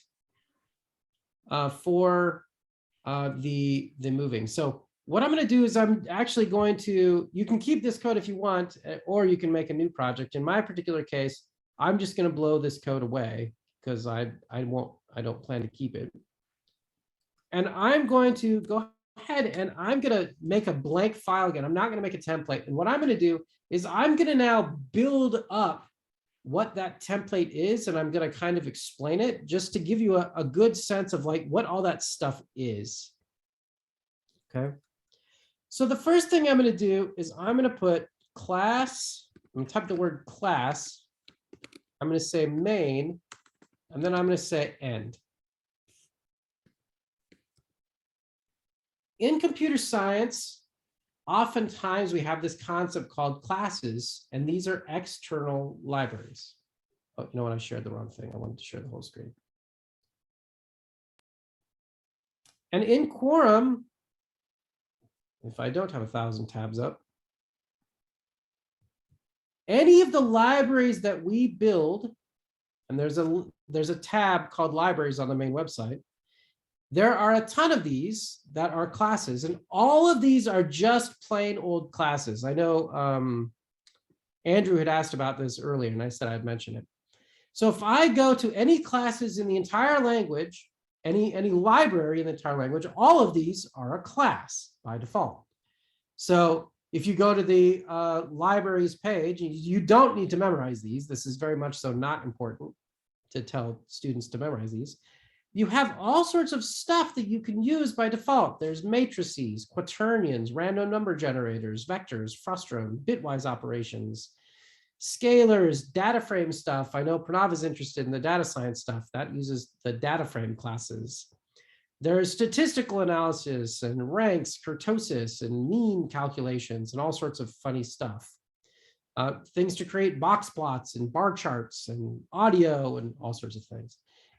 for the moving. So what I'm going to do is I'm actually going to, you can keep this code if you want, or you can make a new project. In my particular case, I'm just going to blow this code away because I don't plan to keep it. And I'm going to go ahead and I'm going to make a blank file again. I'm not going to make a template. And what I'm going to do is I'm going to now build up what that template is, and I'm going to kind of explain it just to give you a good sense of like what all that stuff is. Okay. So the first thing I'm going to do is I'm going to put class, I'm going to type the word class. I'm going to say main, and then I'm going to say end. In computer science, oftentimes we have this concept called classes, and these are external libraries. Oh, you know what? I shared the wrong thing. I wanted to share the whole screen. And in Quorum, if I don't have 1,000 tabs up, any of the libraries that we build, and there's a tab called libraries on the main website, there are a ton of these that are classes, and all of these are just plain old classes. I know Andrew had asked about this earlier, and I said I'd mention it. So if I go to any classes in the entire language, any library in the entire language, all of these are a class by default. So if you go to the libraries page, you don't need to memorize these. This is very much so not important to tell students to memorize these. You have all sorts of stuff that you can use by default. There's matrices, quaternions, random number generators, vectors, frustum, bitwise operations, scalars, data frame stuff. I know Pranav is interested in the data science stuff. That uses the data frame classes. There's statistical analysis and ranks, kurtosis, and mean calculations, and all sorts of funny stuff. Things to create box plots and bar charts and audio and all sorts of things.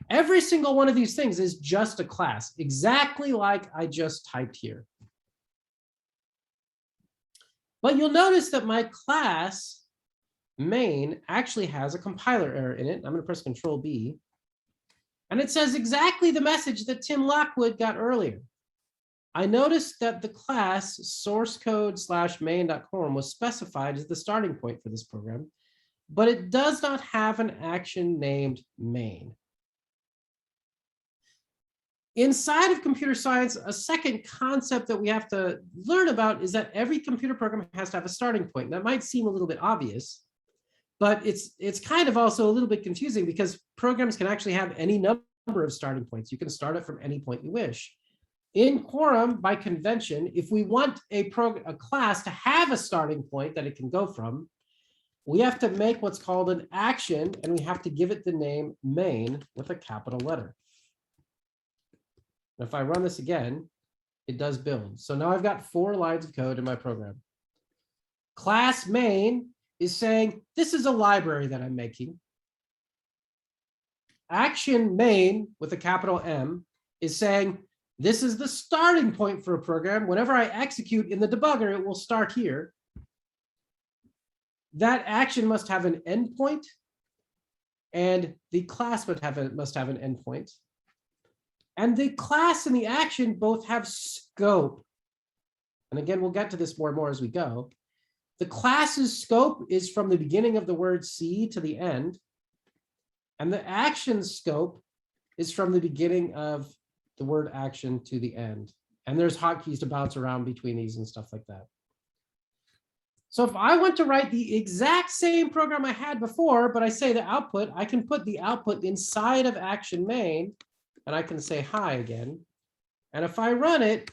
Every single one of these things is just a class, exactly like I just typed here. But you'll notice that my class main actually has a compiler error in it. I'm going to press Control B. And it says exactly the message that Tim Lockwood got earlier. I noticed that the class source code /main.quorum was specified as the starting point for this program, but it does not have an action named main. Inside of computer science, a second concept that we have to learn about is that every computer program has to have a starting point. That might seem a little bit obvious, but it's kind of also a little bit confusing because programs can actually have any number number of starting points. You can start it from any point you wish. In Quorum, by convention, if we want a class to have a starting point that it can go from, we have to make what's called an action, and we have to give it the name main with a capital letter. If I run this again, it does build. So now I've got 4 lines of code in my program. Class main is saying, this is a library that I'm making. Action main with a capital M is saying, this is the starting point for a program. Whenever I execute in the debugger, it will start here. That action must have an endpoint, and the class must have an endpoint. And the class and the action both have scope. And again, we'll get to this more and more as we go. The class's scope is from the beginning of the word C to the end. And the action scope is from the beginning of the word action to the end. And there's hotkeys to bounce around between these and stuff like that. So if I want to write the exact same program I had before, but I say the output, I can put the output inside of action main, and I can say hi again. And if I run it,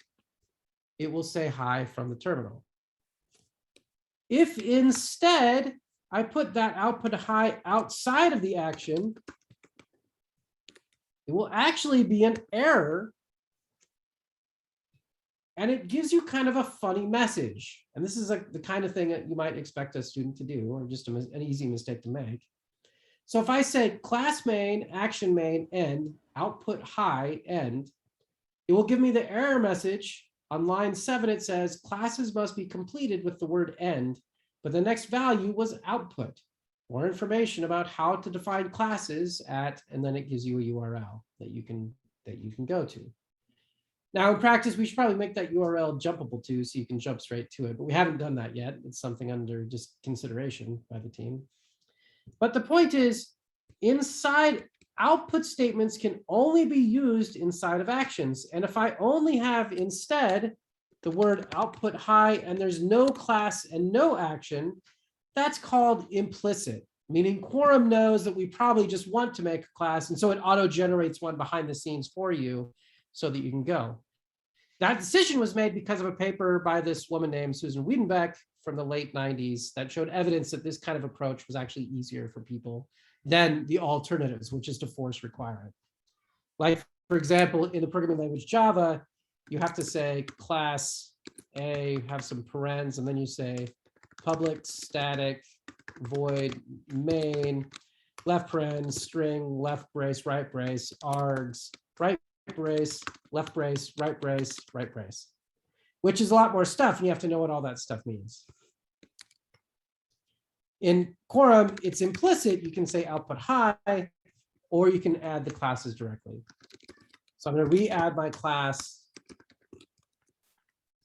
it will say hi from the terminal. If instead I put that output hi outside of the action, it will actually be an error. And it gives you kind of a funny message. And this is like the kind of thing that you might expect a student to do, or just an easy mistake to make. So if I say class main, action main, end, output hi, end, it will give me the error message. On line 7, it says classes must be completed with the word end, but the next value was output. More information about how to define classes at, and then it gives you a URL that you can go to. Now, in practice, we should probably make that URL jumpable too, so you can jump straight to it, but we haven't done that yet. It's something under just consideration by the team. But the point is, inside output statements can only be used inside of actions. And if I only have instead the word output hi and there's no class and no action, that's called implicit, meaning Quorum knows that we probably just want to make a class, and so it auto-generates one behind the scenes for you so that you can go. That decision was made because of a paper by this woman named Susan Wiedenbeck from the late 90s that showed evidence that this kind of approach was actually easier for people than the alternatives, which is to force require it. Like, for example, in the programming language Java, you have to say class A, have some parens, and then you say public static void main, left paren, string, left brace, right brace, args, right brace, left brace, right brace, right brace, which is a lot more stuff, and you have to know what all that stuff means. In Quorum, it's implicit. You can say output hi, or you can add the classes directly. So I'm going to re-add my class,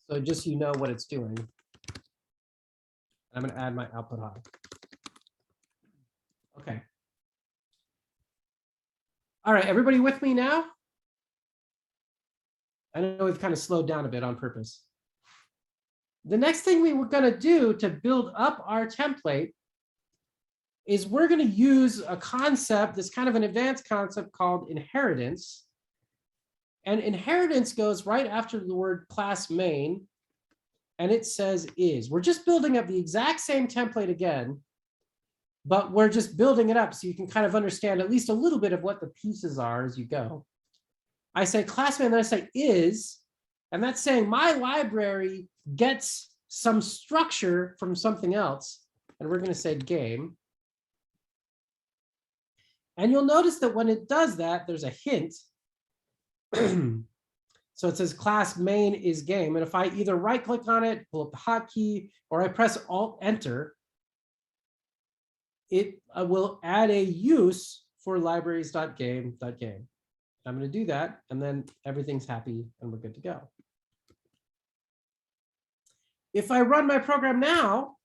so just so you know what it's doing. I'm going to add my output hi. Okay. All right, everybody with me now? I know we've kind of slowed down a bit on purpose. The next thing we were going to do to build up our template is we're going to use a concept, this kind of an advanced concept called inheritance. And inheritance goes right after the word class main, and it says is. We're just building up the exact same template again, but we're just building it up so you can kind of understand at least a little bit of what the pieces are as you go. I say class main, then I say is, and that's saying my library gets some structure from something else, and we're going to say game. And you'll notice that when it does that, there's a hint. So it says class main is game. And if I either right click on it, pull up the hotkey, or I press Alt Enter, it will add a use for libraries.game.game. I'm going to do that, and then everything's happy and we're good to go. If I run my program now,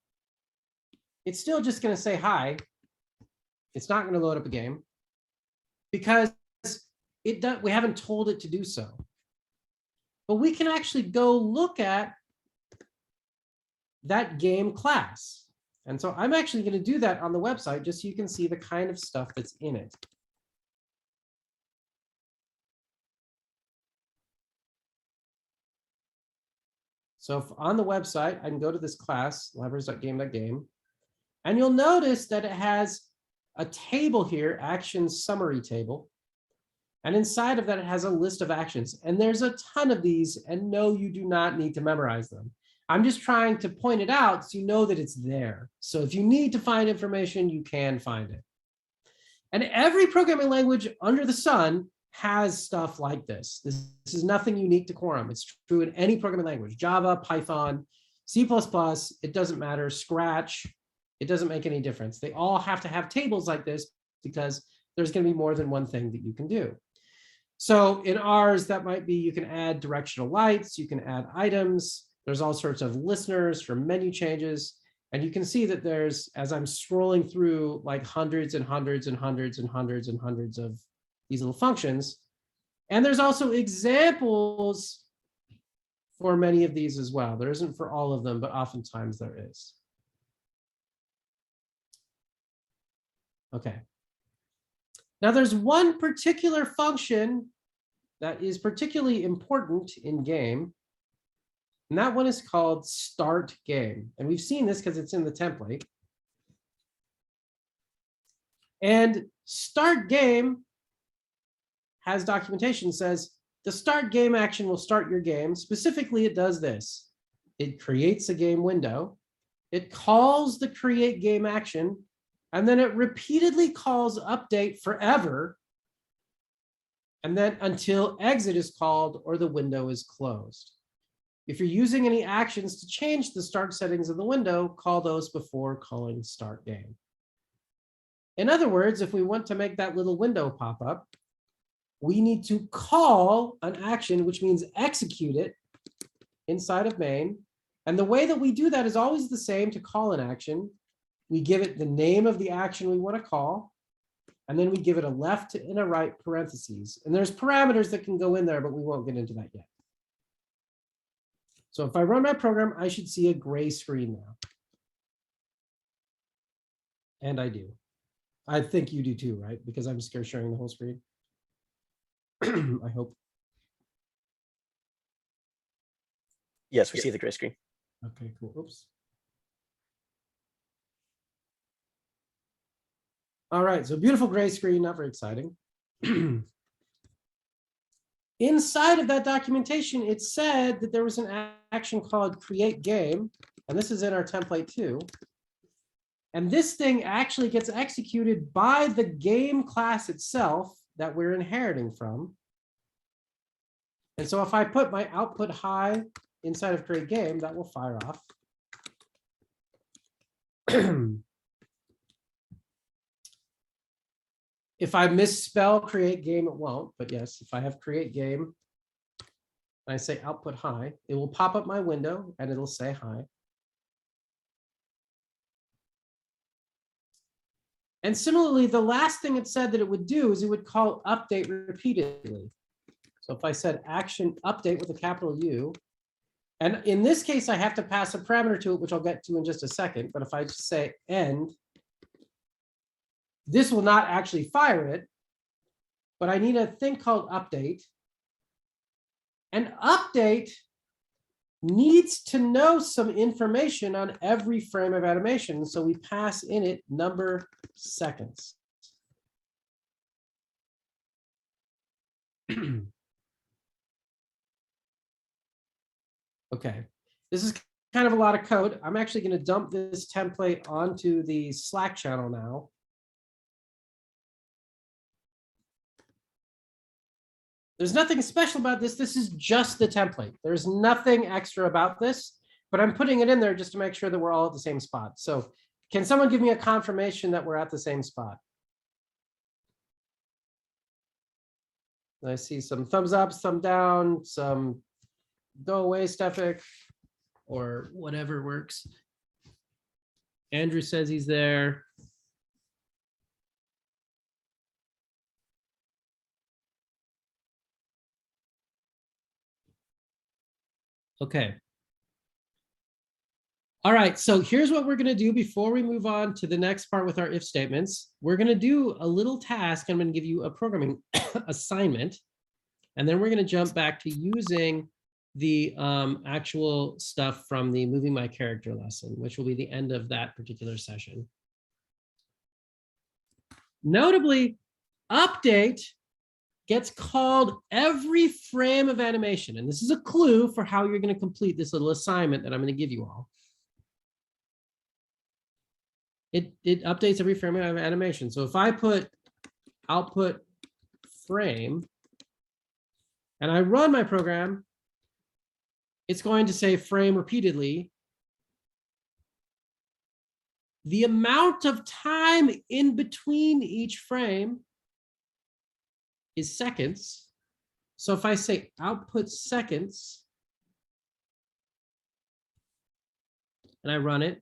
it's still just going to say hi. It's not going to load up a game because we haven't told it to do so. But we can actually go look at that game class. And so I'm actually going to do that on the website just so you can see the kind of stuff that's in it. So if on the website, I can go to this class, libraries.game.game, and you'll notice that it has a table here, actions summary table. And inside of that, it has a list of actions. And there's a ton of these, and no, you do not need to memorize them. I'm just trying to point it out so you know that it's there. So if you need to find information, you can find it. And every programming language under the sun has stuff like this. This is nothing unique to Quorum. It's true in any programming language, Java, Python, C++, it doesn't matter, Scratch, it doesn't make any difference. They all have to have tables like this because there's going to be more than one thing that you can do. So in ours, that might be you can add directional lights, you can add items, there's all sorts of listeners for menu changes. And you can see that there's, as I'm scrolling through, like hundreds and hundreds and hundreds and hundreds and hundreds of these little functions. And there's also examples for many of these as well. There isn't for all of them, but oftentimes there is. Okay. Now there's one particular function that is particularly important in game. And that one is called start game. And we've seen this because it's in the template. And start game has documentation says the start game action will start your game. Specifically, it does this. It creates a game window. It calls the create game action. And then it repeatedly calls update forever. And then until exit is called or the window is closed. If you're using any actions to change the start settings of the window, call those before calling start game. In other words, if we want to make that little window pop up, we need to call an action, which means execute it inside of main. And the way that we do that is always the same to call an action. We give it the name of the action we want to call, and then we give it a left and a right parentheses. And there's parameters that can go in there, but we won't get into that yet. So if I run my program, I should see a gray screen now. And I do. I think you do too, right? Because I'm scared sharing the whole screen. I hope. Yes, we see the gray screen. Okay, cool. Oops. All right, so beautiful gray screen, not very exciting. Inside of that documentation, it said that there was an action called create game, and this is in our template too. And this thing actually gets executed by the game class itself that we're inheriting from. And so if I put my output high inside of create game, that will fire off. If I misspell create game, it won't. But yes, if I have create game, and I say output high, it will pop up my window and it'll say hi. And similarly, the last thing it said that it would do is it would call update repeatedly. So if I said action update with a capital U, and in this case, I have to pass a parameter to it, which I'll get to in just a second. But if I just say end, this will not actually fire it, but I need a thing called update. And update needs to know some information on every frame of animation. So we pass in it number seconds. Okay, this is kind of a lot of code. I'm actually going to dump this template onto the Slack channel now. There's nothing special about this. This is just the template. There's nothing extra about this, but I'm putting it in there just to make sure that we're all at the same spot. So can someone give me a confirmation that we're at the same spot? I see some thumbs up, thumb down, some go away, Stefik, or whatever works. Andrew says he's there. Okay. All right, so here's what we're going to do before we move on to the next part with our if statements. We're going to do a little task. I'm going to give you a programming assignment, and then we're going to jump back to using the actual stuff from the moving my character lesson, which will be the end of that particular session. Notably, update gets called every frame of animation. And this is a clue for how you're going to complete this little assignment that I'm going to give you all. It updates every frame of animation. So if I put output frame and I run my program, it's going to say frame repeatedly. The amount of time in between each frame is seconds. So if I say output seconds and I run it,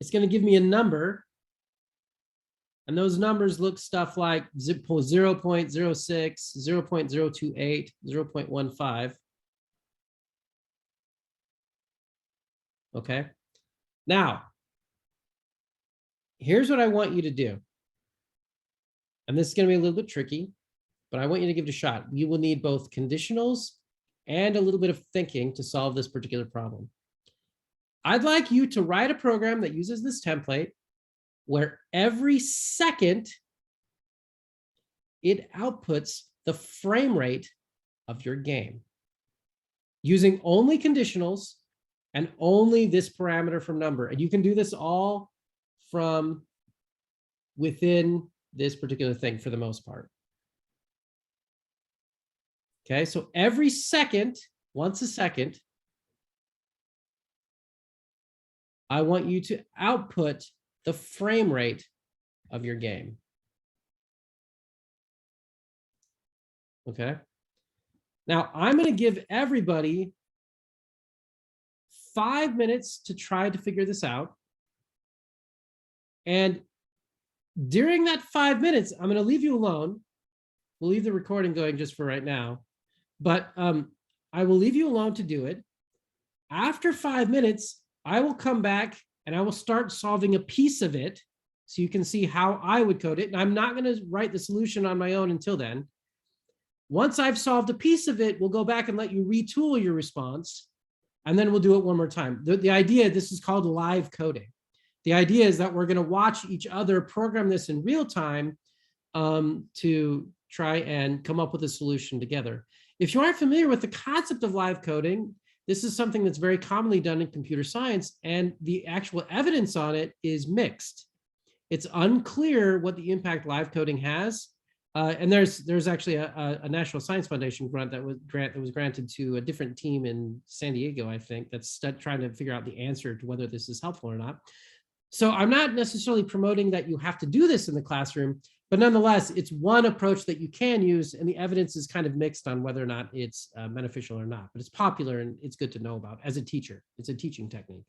it's going to give me a number. And those numbers look stuff like 0.06, 0.028, 0.15. Okay. Now, here's what I want you to do. And this is going to be a little bit tricky, but I want you to give it a shot. You will need both conditionals and a little bit of thinking to solve this particular problem. I'd like you to write a program that uses this template where every second it outputs the frame rate of your game using only conditionals and only this parameter from number. And you can do this all from within this particular thing for the most part. Okay, so every second, once a second, I want you to output the frame rate of your game. Okay. Now I'm going to give everybody 5 minutes to try to figure this out. And during that 5 minutes, I'm going to leave you alone. We'll leave the recording going just for right now, but I will leave you alone to do it. After 5 minutes, I will come back and I will start solving a piece of it so you can see how I would code it. And I'm not going to write the solution on my own until then. Once I've solved a piece of it, we'll go back and let you retool your response, and then we'll do it one more time. The idea, this is called live coding. The idea is that we're going to watch each other program this in real time to try and come up with a solution together. If you aren't familiar with the concept of live coding, this is something that's very commonly done in computer science, and the actual evidence on it is mixed. It's unclear what the impact live coding has. And there's actually a National Science Foundation grant that was granted to a different team in San Diego, I think, that's trying to figure out the answer to whether this is helpful or not. So I'm not necessarily promoting that you have to do this in the classroom, but nonetheless, it's one approach that you can use, and the evidence is kind of mixed on whether or not it's beneficial or not, but it's popular and it's good to know about as a teacher. It's a teaching technique.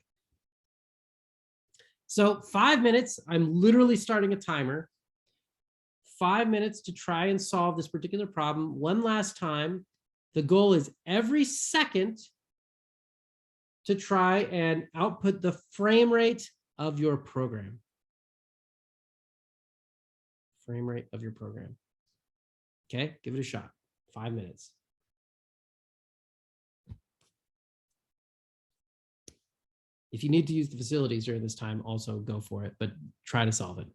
So 5 minutes, I'm literally starting a timer. 5 minutes to try and solve this particular problem. One last time, the goal is every second to try and output the frame rate of your program. Frame rate of your program. Okay, give it a shot. 5 minutes. If you need to use the facilities during this time, also go for it, but try to solve it.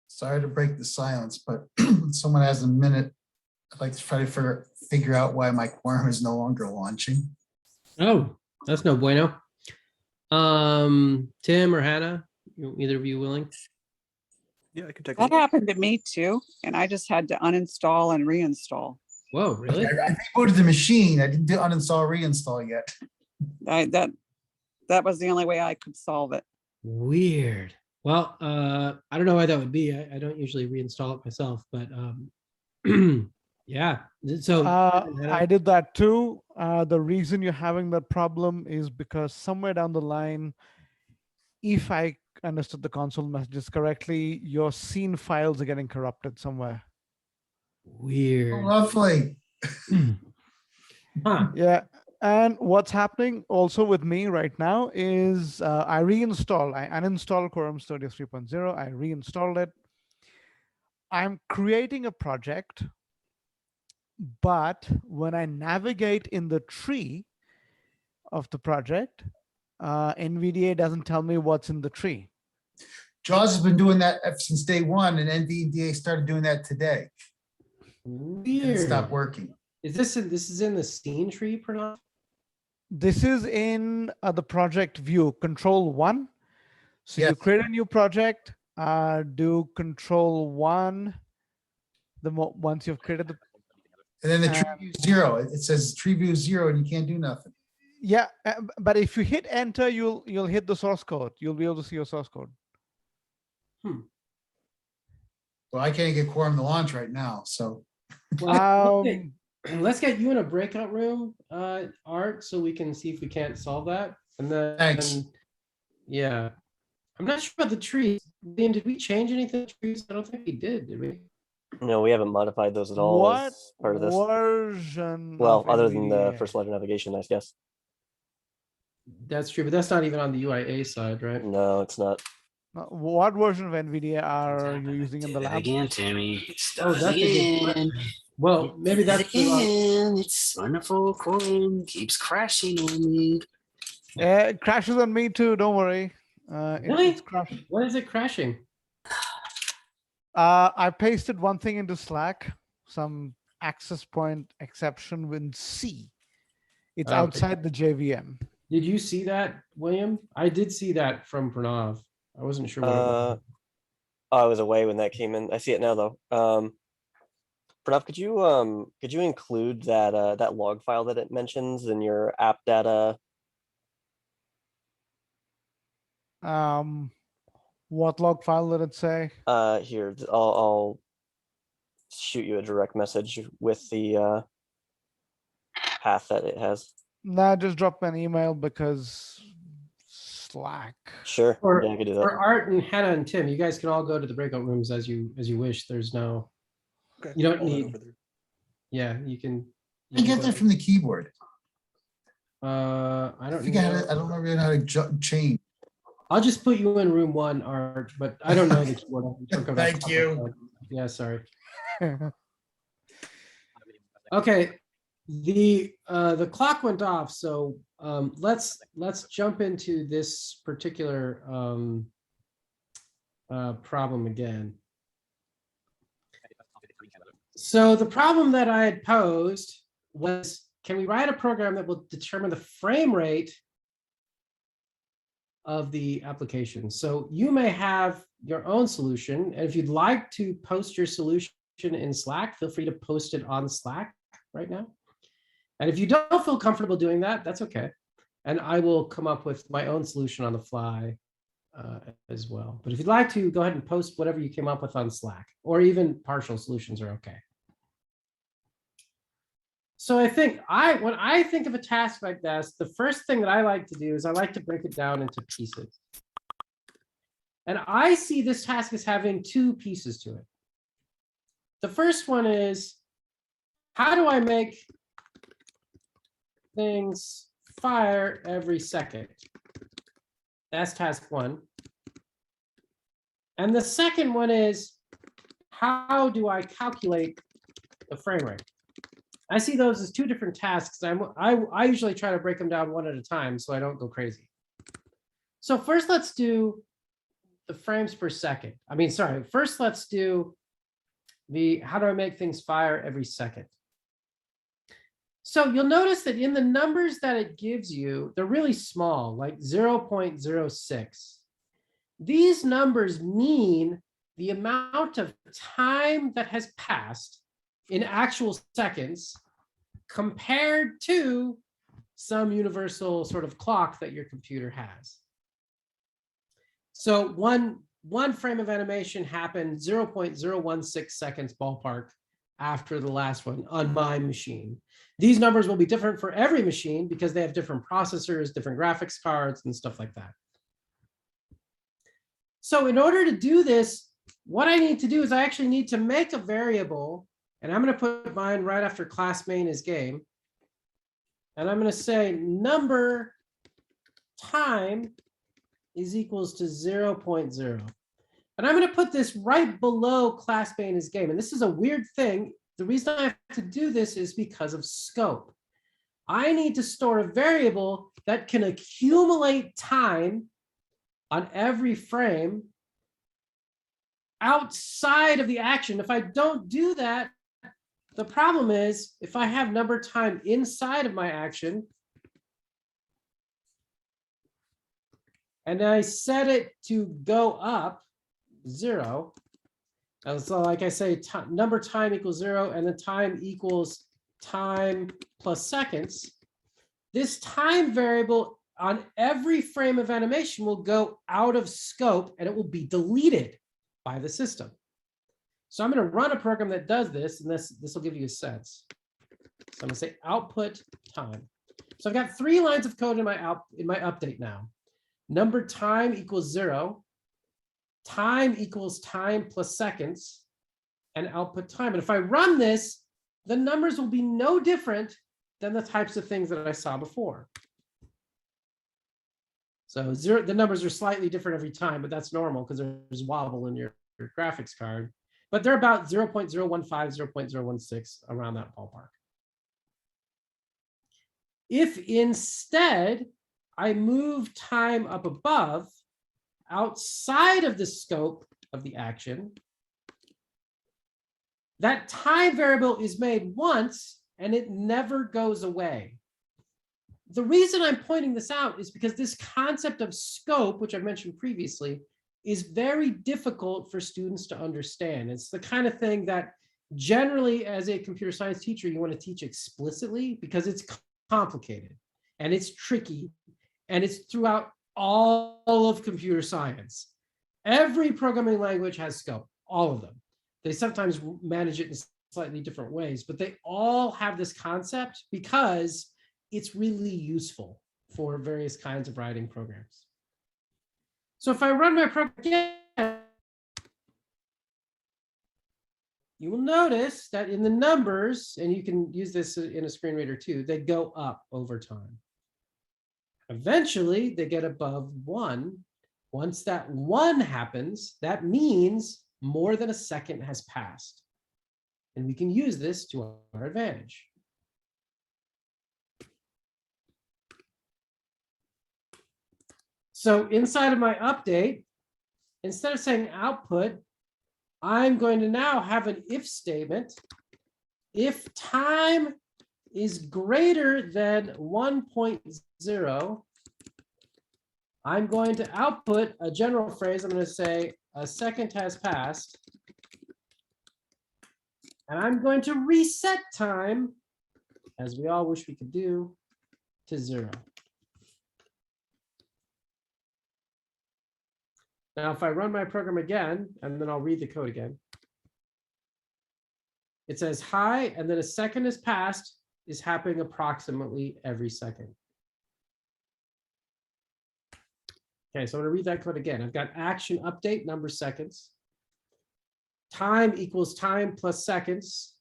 Sorry to break the silence, but someone has a minute. I'd like to try to figure out why my quorum is no longer launching. Oh, that's no bueno. Tim or Hannah, either of you willing? Yeah, I can take a That look. happened to me too, and I just had to uninstall and reinstall. Whoa, really? I rebooted the machine. I didn't do uninstall, reinstall yet. That was the only way I could solve it. Weird. Well, I don't know why that would be. I don't usually reinstall it myself, but yeah. So I did that too. The reason you're having that problem is because somewhere down the line, if I understood the console messages correctly, your scene files are getting corrupted somewhere. weird. Lovely. Huh. Yeah. And what's happening also with me right now is I uninstalled Quorum Studio 3.0. I reinstalled it. I'm creating a project, but when I navigate in the tree of the project, NVDA doesn't tell me what's in the tree. Jaws has been doing that since day one, and NVDA started doing that today. And it Weird. stopped working. Is this in the scene tree, Pranav? This is in the project view, control 1. So you Yes. create a new project, do control 1. Once you've created the, And then the tree view 0. It says tree view 0, and you can't do nothing. yeah, but if you hit enter, you'll hit the source code. You'll be able to see your source code. Well, I can't get Quorum to launch right now, so. Well, let's get you in a breakout room, Art, so we can see if we can't solve that. And then, Thanks. Yeah, I'm not sure about the trees. Liam, did we change anything to trees? I don't think we did we? No, we haven't modified those at all What as part of this. version? Well, of other than the NVDA? first line of navigation, I guess. That's true, but that's not even on the UIA side, right? No, it's not. What version of NVIDIA are you using in the lab? Again, Tammy. It's Oh, that's a good again. Well, maybe that's the wrong. Again. It's wonderful. Quorum keeps crashing on me. It crashes on me too. Don't worry. Really? It's crashing. What is it crashing? I pasted one thing into Slack, some access point exception with C. It's Okay. outside the JVM. Did you see that, William? I did see that from Pranav. I wasn't sure what it was. I was away when that came in. I see it now though. Pranav, could you include that that log file that it mentions in your app data? What log file did it say? Here, I'll shoot you a direct message with the path that it has. Nah, just drop me an email because Slack. Sure, For, yeah, I could do for that. Art and Hannah and Tim, you guys can all go to the breakout rooms as you wish. There's no, Okay, you don't I'll head need. over there. Yeah, you can. You get that from the keyboard. I don't I know. don't remember how to change. I'll just put you in room 1, Art, but I don't know the keyboard. Thank you. Yeah, sorry. Okay, the clock went off, so let's jump into this particular problem again. So the problem that I had posed was, can we write a program that will determine the frame rate of the application? So you may have your own solution, and if you'd like to post your solution in Slack, feel free to post it on Slack right now. And if you don't feel comfortable doing that, that's okay. And I will come up with my own solution on the fly as well. But if you'd like to, go ahead and post whatever you came up with on Slack, or even partial solutions are okay. So I think when I think of a task like this, the first thing that I like to do is I like to break it down into pieces. And I see this task as having 2 pieces to it. The first one is, how do I make things fire every second? That's task 1. And the second one is, how do I calculate the frame rate? I see those as 2 different tasks. I usually try to break them down one at a time so I don't go crazy. So first let's do the frames per second. I mean, sorry, first let's do the, how do I make things fire every second? So you'll notice that in the numbers that it gives you, they're really small, like 0.06. These numbers mean the amount of time that has passed in actual seconds compared to some universal sort of clock that your computer has. So one frame of animation happened 0.016 seconds ballpark after the last one on my machine. These numbers will be different for every machine because they have different processors, different graphics cards, and stuff like that. So in order to do this, what I need to do is I actually need to make a variable, and I'm going to put mine right after class main is game. And I'm going to say number time is equals to 0.0. And I'm going to put this right below class main is game. And this is a weird thing. The reason I have to do this is because of scope. I need to store a variable that can accumulate time on every frame outside of the action. If I don't do that, the problem is if I have number time inside of my action and I set it to go up 0, and so like I say, number time equals 0 and the time equals time plus seconds, this time variable on every frame of animation will go out of scope and it will be deleted by the system. So I'm going to run a program that does this, and this will give you a sense. So I'm going to say output time. So I've got 3 lines of code in my update now. Number time equals 0, time equals time plus seconds, and output time. And if I run this, the numbers will be no different than the types of things that I saw before. So the numbers are slightly different every time, but that's normal because there's wobble in your graphics card. But they're about 0.015, 0.016, around that ballpark. If instead I move time up above, outside of the scope of the action, that time variable is made once and it never goes away. The reason I'm pointing this out is because this concept of scope, which I mentioned previously, is very difficult for students to understand. It's the kind of thing that generally as a computer science teacher, you want to teach explicitly because it's complicated and it's tricky and it's throughout all of computer science. Every programming language has scope, all of them. They sometimes manage it in slightly different ways, but they all have this concept because it's really useful for various kinds of writing programs. So if I run my program again, you will notice that in the numbers, and you can use this in a screen reader too, they go up over time. Eventually, they get above 1. Once that 1 happens, that means more than a second has passed. And we can use this to our advantage. So inside of my update, instead of saying output, I'm going to now have an if statement. If time is greater than 1.0, I'm going to output a general phrase. I'm going to say a second has passed. And I'm going to reset time, as we all wish we could do, to 0. Now, if I run my program again, and then I'll read the code again, it says hi, and then a second has passed is happening approximately every second. Okay, so I'm going to read that code again. I've got action update number seconds. Time equals time plus seconds.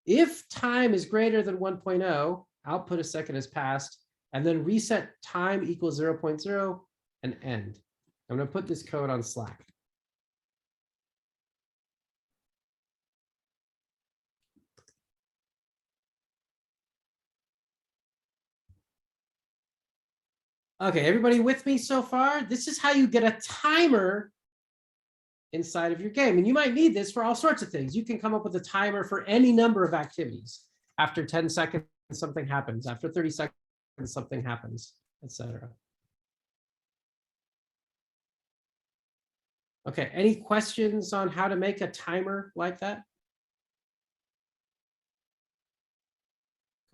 If time is greater than 1.0, output a second has passed, and then reset time equals 0.0 and end. I'm going to put this code on Slack. Okay, everybody with me so far? This is how you get a timer inside of your game. And you might need this for all sorts of things. You can come up with a timer for any number of activities. After 10 seconds, something happens. After 30 seconds, something happens, etc. Okay, any questions on how to make a timer like that?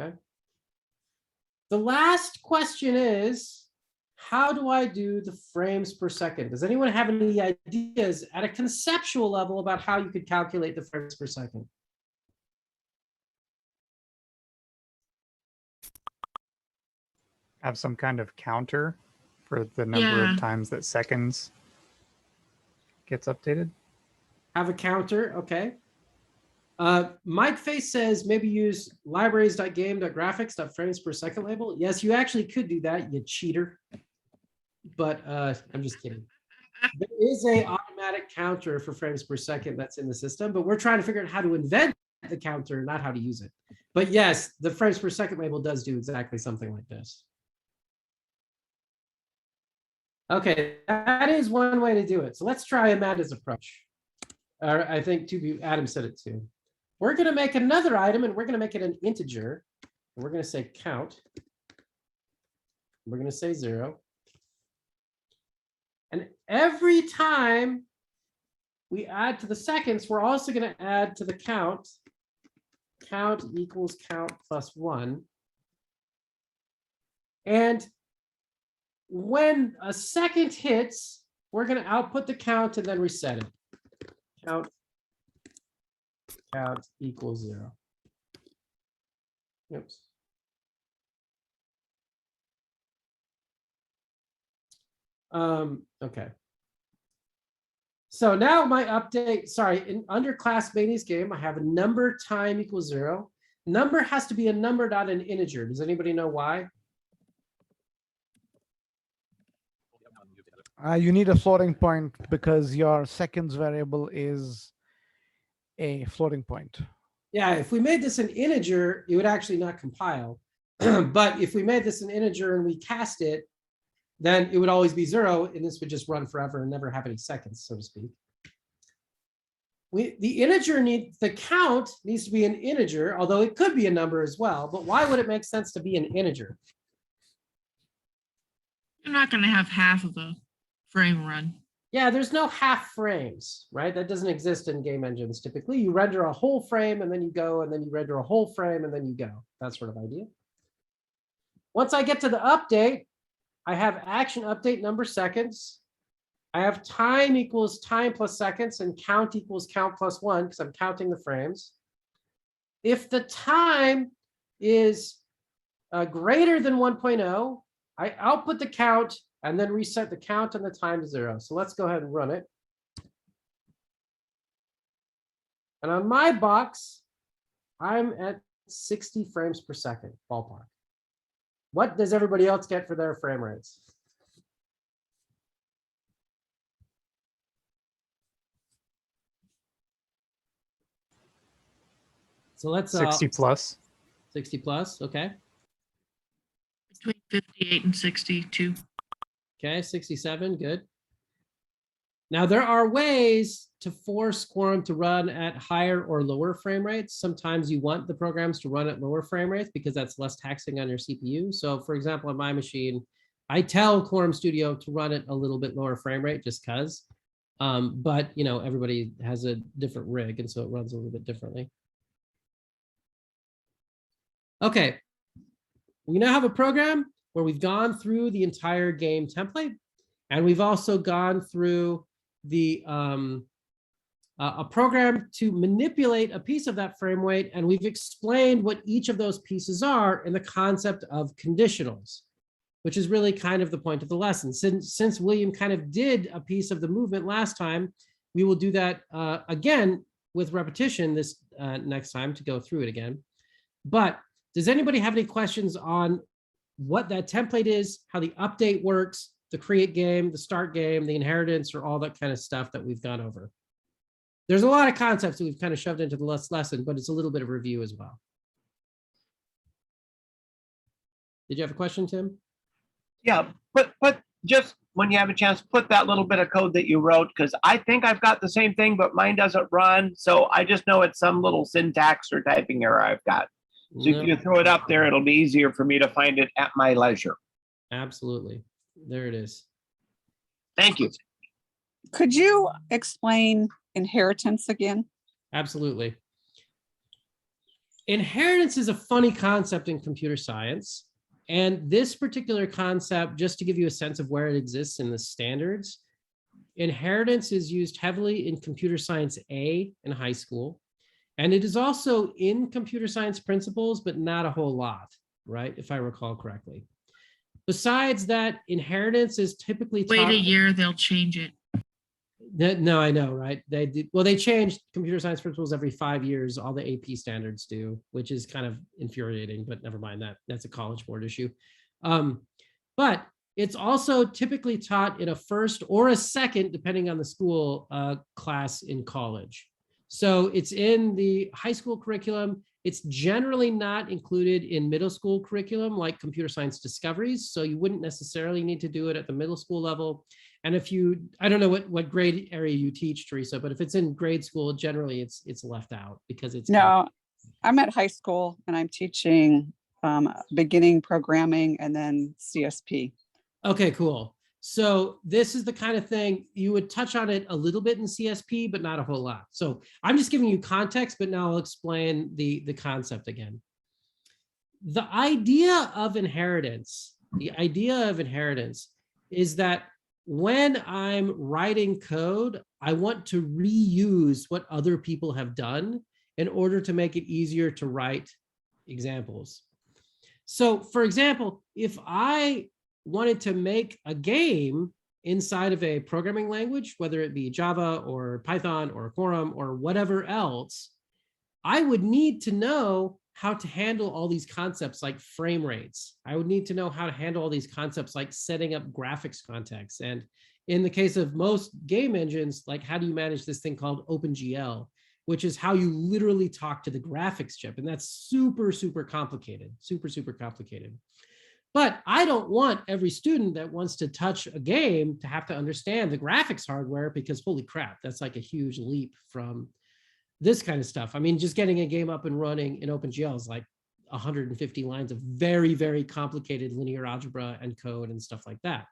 Okay. The last question is, how do I do the frames per second? Does anyone have any ideas at a conceptual level about how you could calculate the frames per second? Have some kind of counter for the number of times that seconds gets updated. Have a counter, okay. Mike Face says maybe use libraries.game.graphics.frames per second label. Yes, you actually could do that, you cheater. But I'm just kidding. There is a automatic counter for frames per second that's in the system, but we're trying to figure out how to invent the counter, not how to use it. But yes, the frames per second label does do exactly something like this. Okay, that is one way to do it. So let's try Amanda's approach. I think Adam said it too. We're going to make another item and we're going to make it an integer. And we're going to say count. We're going to say 0. And every time we add to the seconds, we're also going to add to the count. Count equals count plus 1. And when a second hits, we're going to output the count and then reset it. Count equals 0. Oops. Okay. So now my update, sorry, under class Manny's game, I have a number time equals 0. Number has to be a number, not an integer. Does anybody know why? You need a floating point because your seconds variable is a floating point. Yeah, if we made this an integer, it would actually not compile. But if we made this an integer and we cast it, then it would always be 0, and this would just run forever and never have any seconds, so to speak. The count needs to be an integer, although it could be a number as well. But why would it make sense to be an integer? You're not going to have half of a frame run. Yeah, there's no half frames, right? That doesn't exist in game engines. Typically, you render a whole frame and then you go, and then you render a whole frame and then you go. That sort of idea. Once I get to the update, I have action update number seconds. I have time equals time plus seconds and count equals count plus 1 because I'm counting the frames. If the time is greater than 1.0, I output the count and then reset the count and the time to 0. So let's go ahead and run it. And on my box, I'm at 60 frames per second, ballpark. What does everybody else get for their frame rates? So let's 60 plus. 60 plus, okay. Between 58 and 62. Okay, 67, good. Now there are ways to force Quorum to run at higher or lower frame rates. Sometimes you want the programs to run at lower frame rates because that's less taxing on your CPU. So for example, on my machine, I tell Quorum Studio to run at a little bit lower frame rate just because. But you know, everybody has a different rig and so it runs a little bit differently. Okay, we now have a program where we've gone through the entire game template, and we've also gone through the a program to manipulate a piece of that frame rate, and we've explained what each of those pieces are in the concept of conditionals, which is really kind of the point of the lesson. Since William kind of did a piece of the movement last time, we will do that again with repetition this next time to go through it again. But does anybody have any questions on what that template is, how the update works, the create game, the start game, the inheritance, or all that kind of stuff that we've gone over? There's a lot of concepts that we've kind of shoved into the lesson, but it's a little bit of review as well. Did you have a question, Tim? Yeah, but just when you have a chance, put that little bit of code that you wrote, because I think I've got the same thing, but mine doesn't run. So I just know it's some little syntax or typing error I've got. So if you throw it up there, it'll be easier for me to find it at my leisure. Absolutely. There it is. Thank you. Could you explain inheritance again? Absolutely. Inheritance is a funny concept in computer science. And this particular concept, just to give you a sense of where it exists in the standards, inheritance is used heavily in computer science A in high school. And it is also in computer science principles, but not a whole lot, right? If I recall correctly. Besides that, inheritance is typically Wait taught. a year, they'll change it. No, I know, right? They did. Well, they changed computer science principles every 5 years. All the AP standards do, which is kind of infuriating, but never mind that. That's a College Board issue. But it's also typically taught in a first or a second, depending on the school, class in college. So it's in the high school curriculum. It's generally not included in middle school curriculum like computer science discoveries. So you wouldn't necessarily need to do it at the middle school level. And if you, I don't know what grade area you teach, Teresa, but if it's in grade school, generally it's left out because it's. No, I'm at high school and I'm teaching beginning programming and then CSP. Okay, cool. So this is the kind of thing you would touch on it a little bit in CSP, but not a whole lot. So I'm just giving you context, but now I'll explain the concept again. The idea of inheritance is that when I'm writing code, I want to reuse what other people have done in order to make it easier to write examples. So for example, if I wanted to make a game inside of a programming language, whether it be Java or Python or Quorum or whatever else, I would need to know how to handle all these concepts like frame rates. I would need to know how to handle all these concepts like setting up graphics contexts. And in the case of most game engines, like how do you manage this thing called OpenGL, which is how you literally talk to the graphics chip. And that's super, super complicated, super complicated. But I don't want every student that wants to touch a game to have to understand the graphics hardware because holy crap, that's like a huge leap from this kind of stuff. I mean, just getting a game up and running in OpenGL is like 150 lines of very, very complicated linear algebra and code and stuff like that.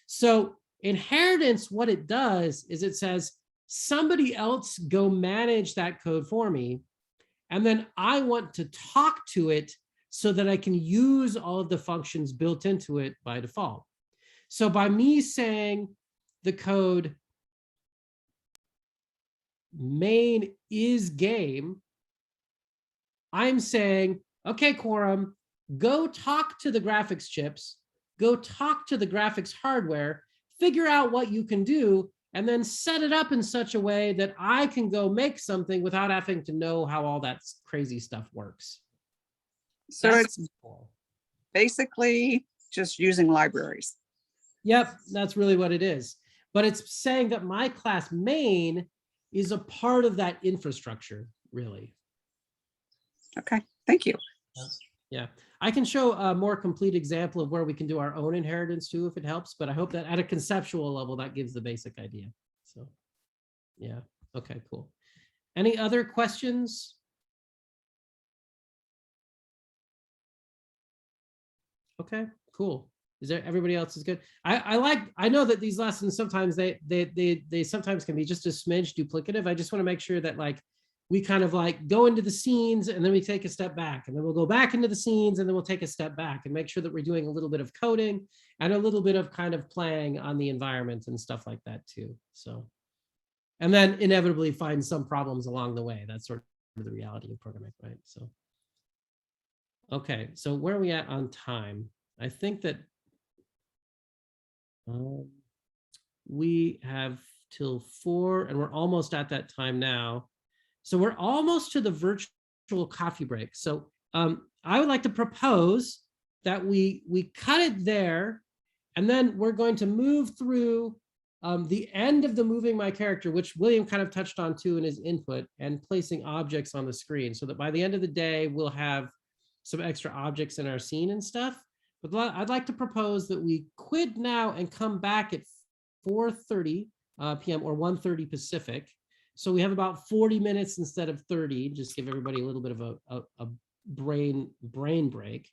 So inheritance, what it does is it says, somebody else go manage that code for me. And then I want to talk to it so that I can use all of the functions built into it by default. So by me saying the code main is game, I'm saying, okay, Quorum, go talk to the graphics chips, go talk to the graphics hardware, figure out what you can do, and then set it up in such a way that I can go make something without having to know how all that crazy stuff works. So it's basically just using libraries. Yep, that's really what it is. But it's saying that my class main is a part of that infrastructure, really. Okay, thank you. Yeah, I can show a more complete example of where we can do our own inheritance too, if it helps, but I hope that at a conceptual level, that gives the basic idea. So yeah, okay, cool. Any other questions? Okay, cool. Is there, everybody else is good? I know that these lessons sometimes they sometimes can be just a smidge duplicative. I just want to make sure that like we kind of like go into the scenes and then we take a step back and then we'll go back into the scenes and then we'll take a step back and make sure that we're doing a little bit of coding and a little bit of kind of playing on the environment and stuff like that too. So, and then inevitably find some problems along the way. That's sort of the reality of programming, right? So, okay, so where are we at on time? I think that we have till 4 and we're almost at that time now. So we're almost to the virtual coffee break. So I would like to propose that we cut it there, and then we're going to move through the end of the moving my character, which William kind of touched on too in his input, and placing objects on the screen so that by the end of the day, we'll have some extra objects in our scene and stuff. But I'd like to propose that we quit now and come back at 4:30 p.m. or 1:30 Pacific. So we have about 40 minutes instead of 30. Just give everybody a little bit of a brain break.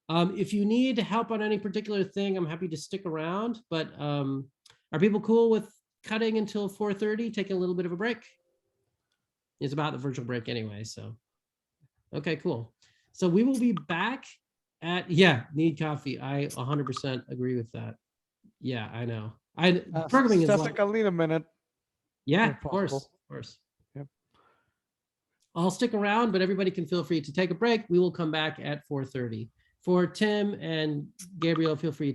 If you need help on any particular thing, I'm happy to stick around. But are people cool with cutting until 4:30, taking a little bit of a break? It's about the virtual break anyway. So, okay, cool. So we will be back at, need coffee. I 100% agree with that. Yeah, I know. Programming is Stefan, like, I'll need a minute. yeah, if of course, possible. of course. Yep. I'll stick around, but everybody can feel free to take a break. We will come back at 4:30. For Tim and Gabriel, feel free to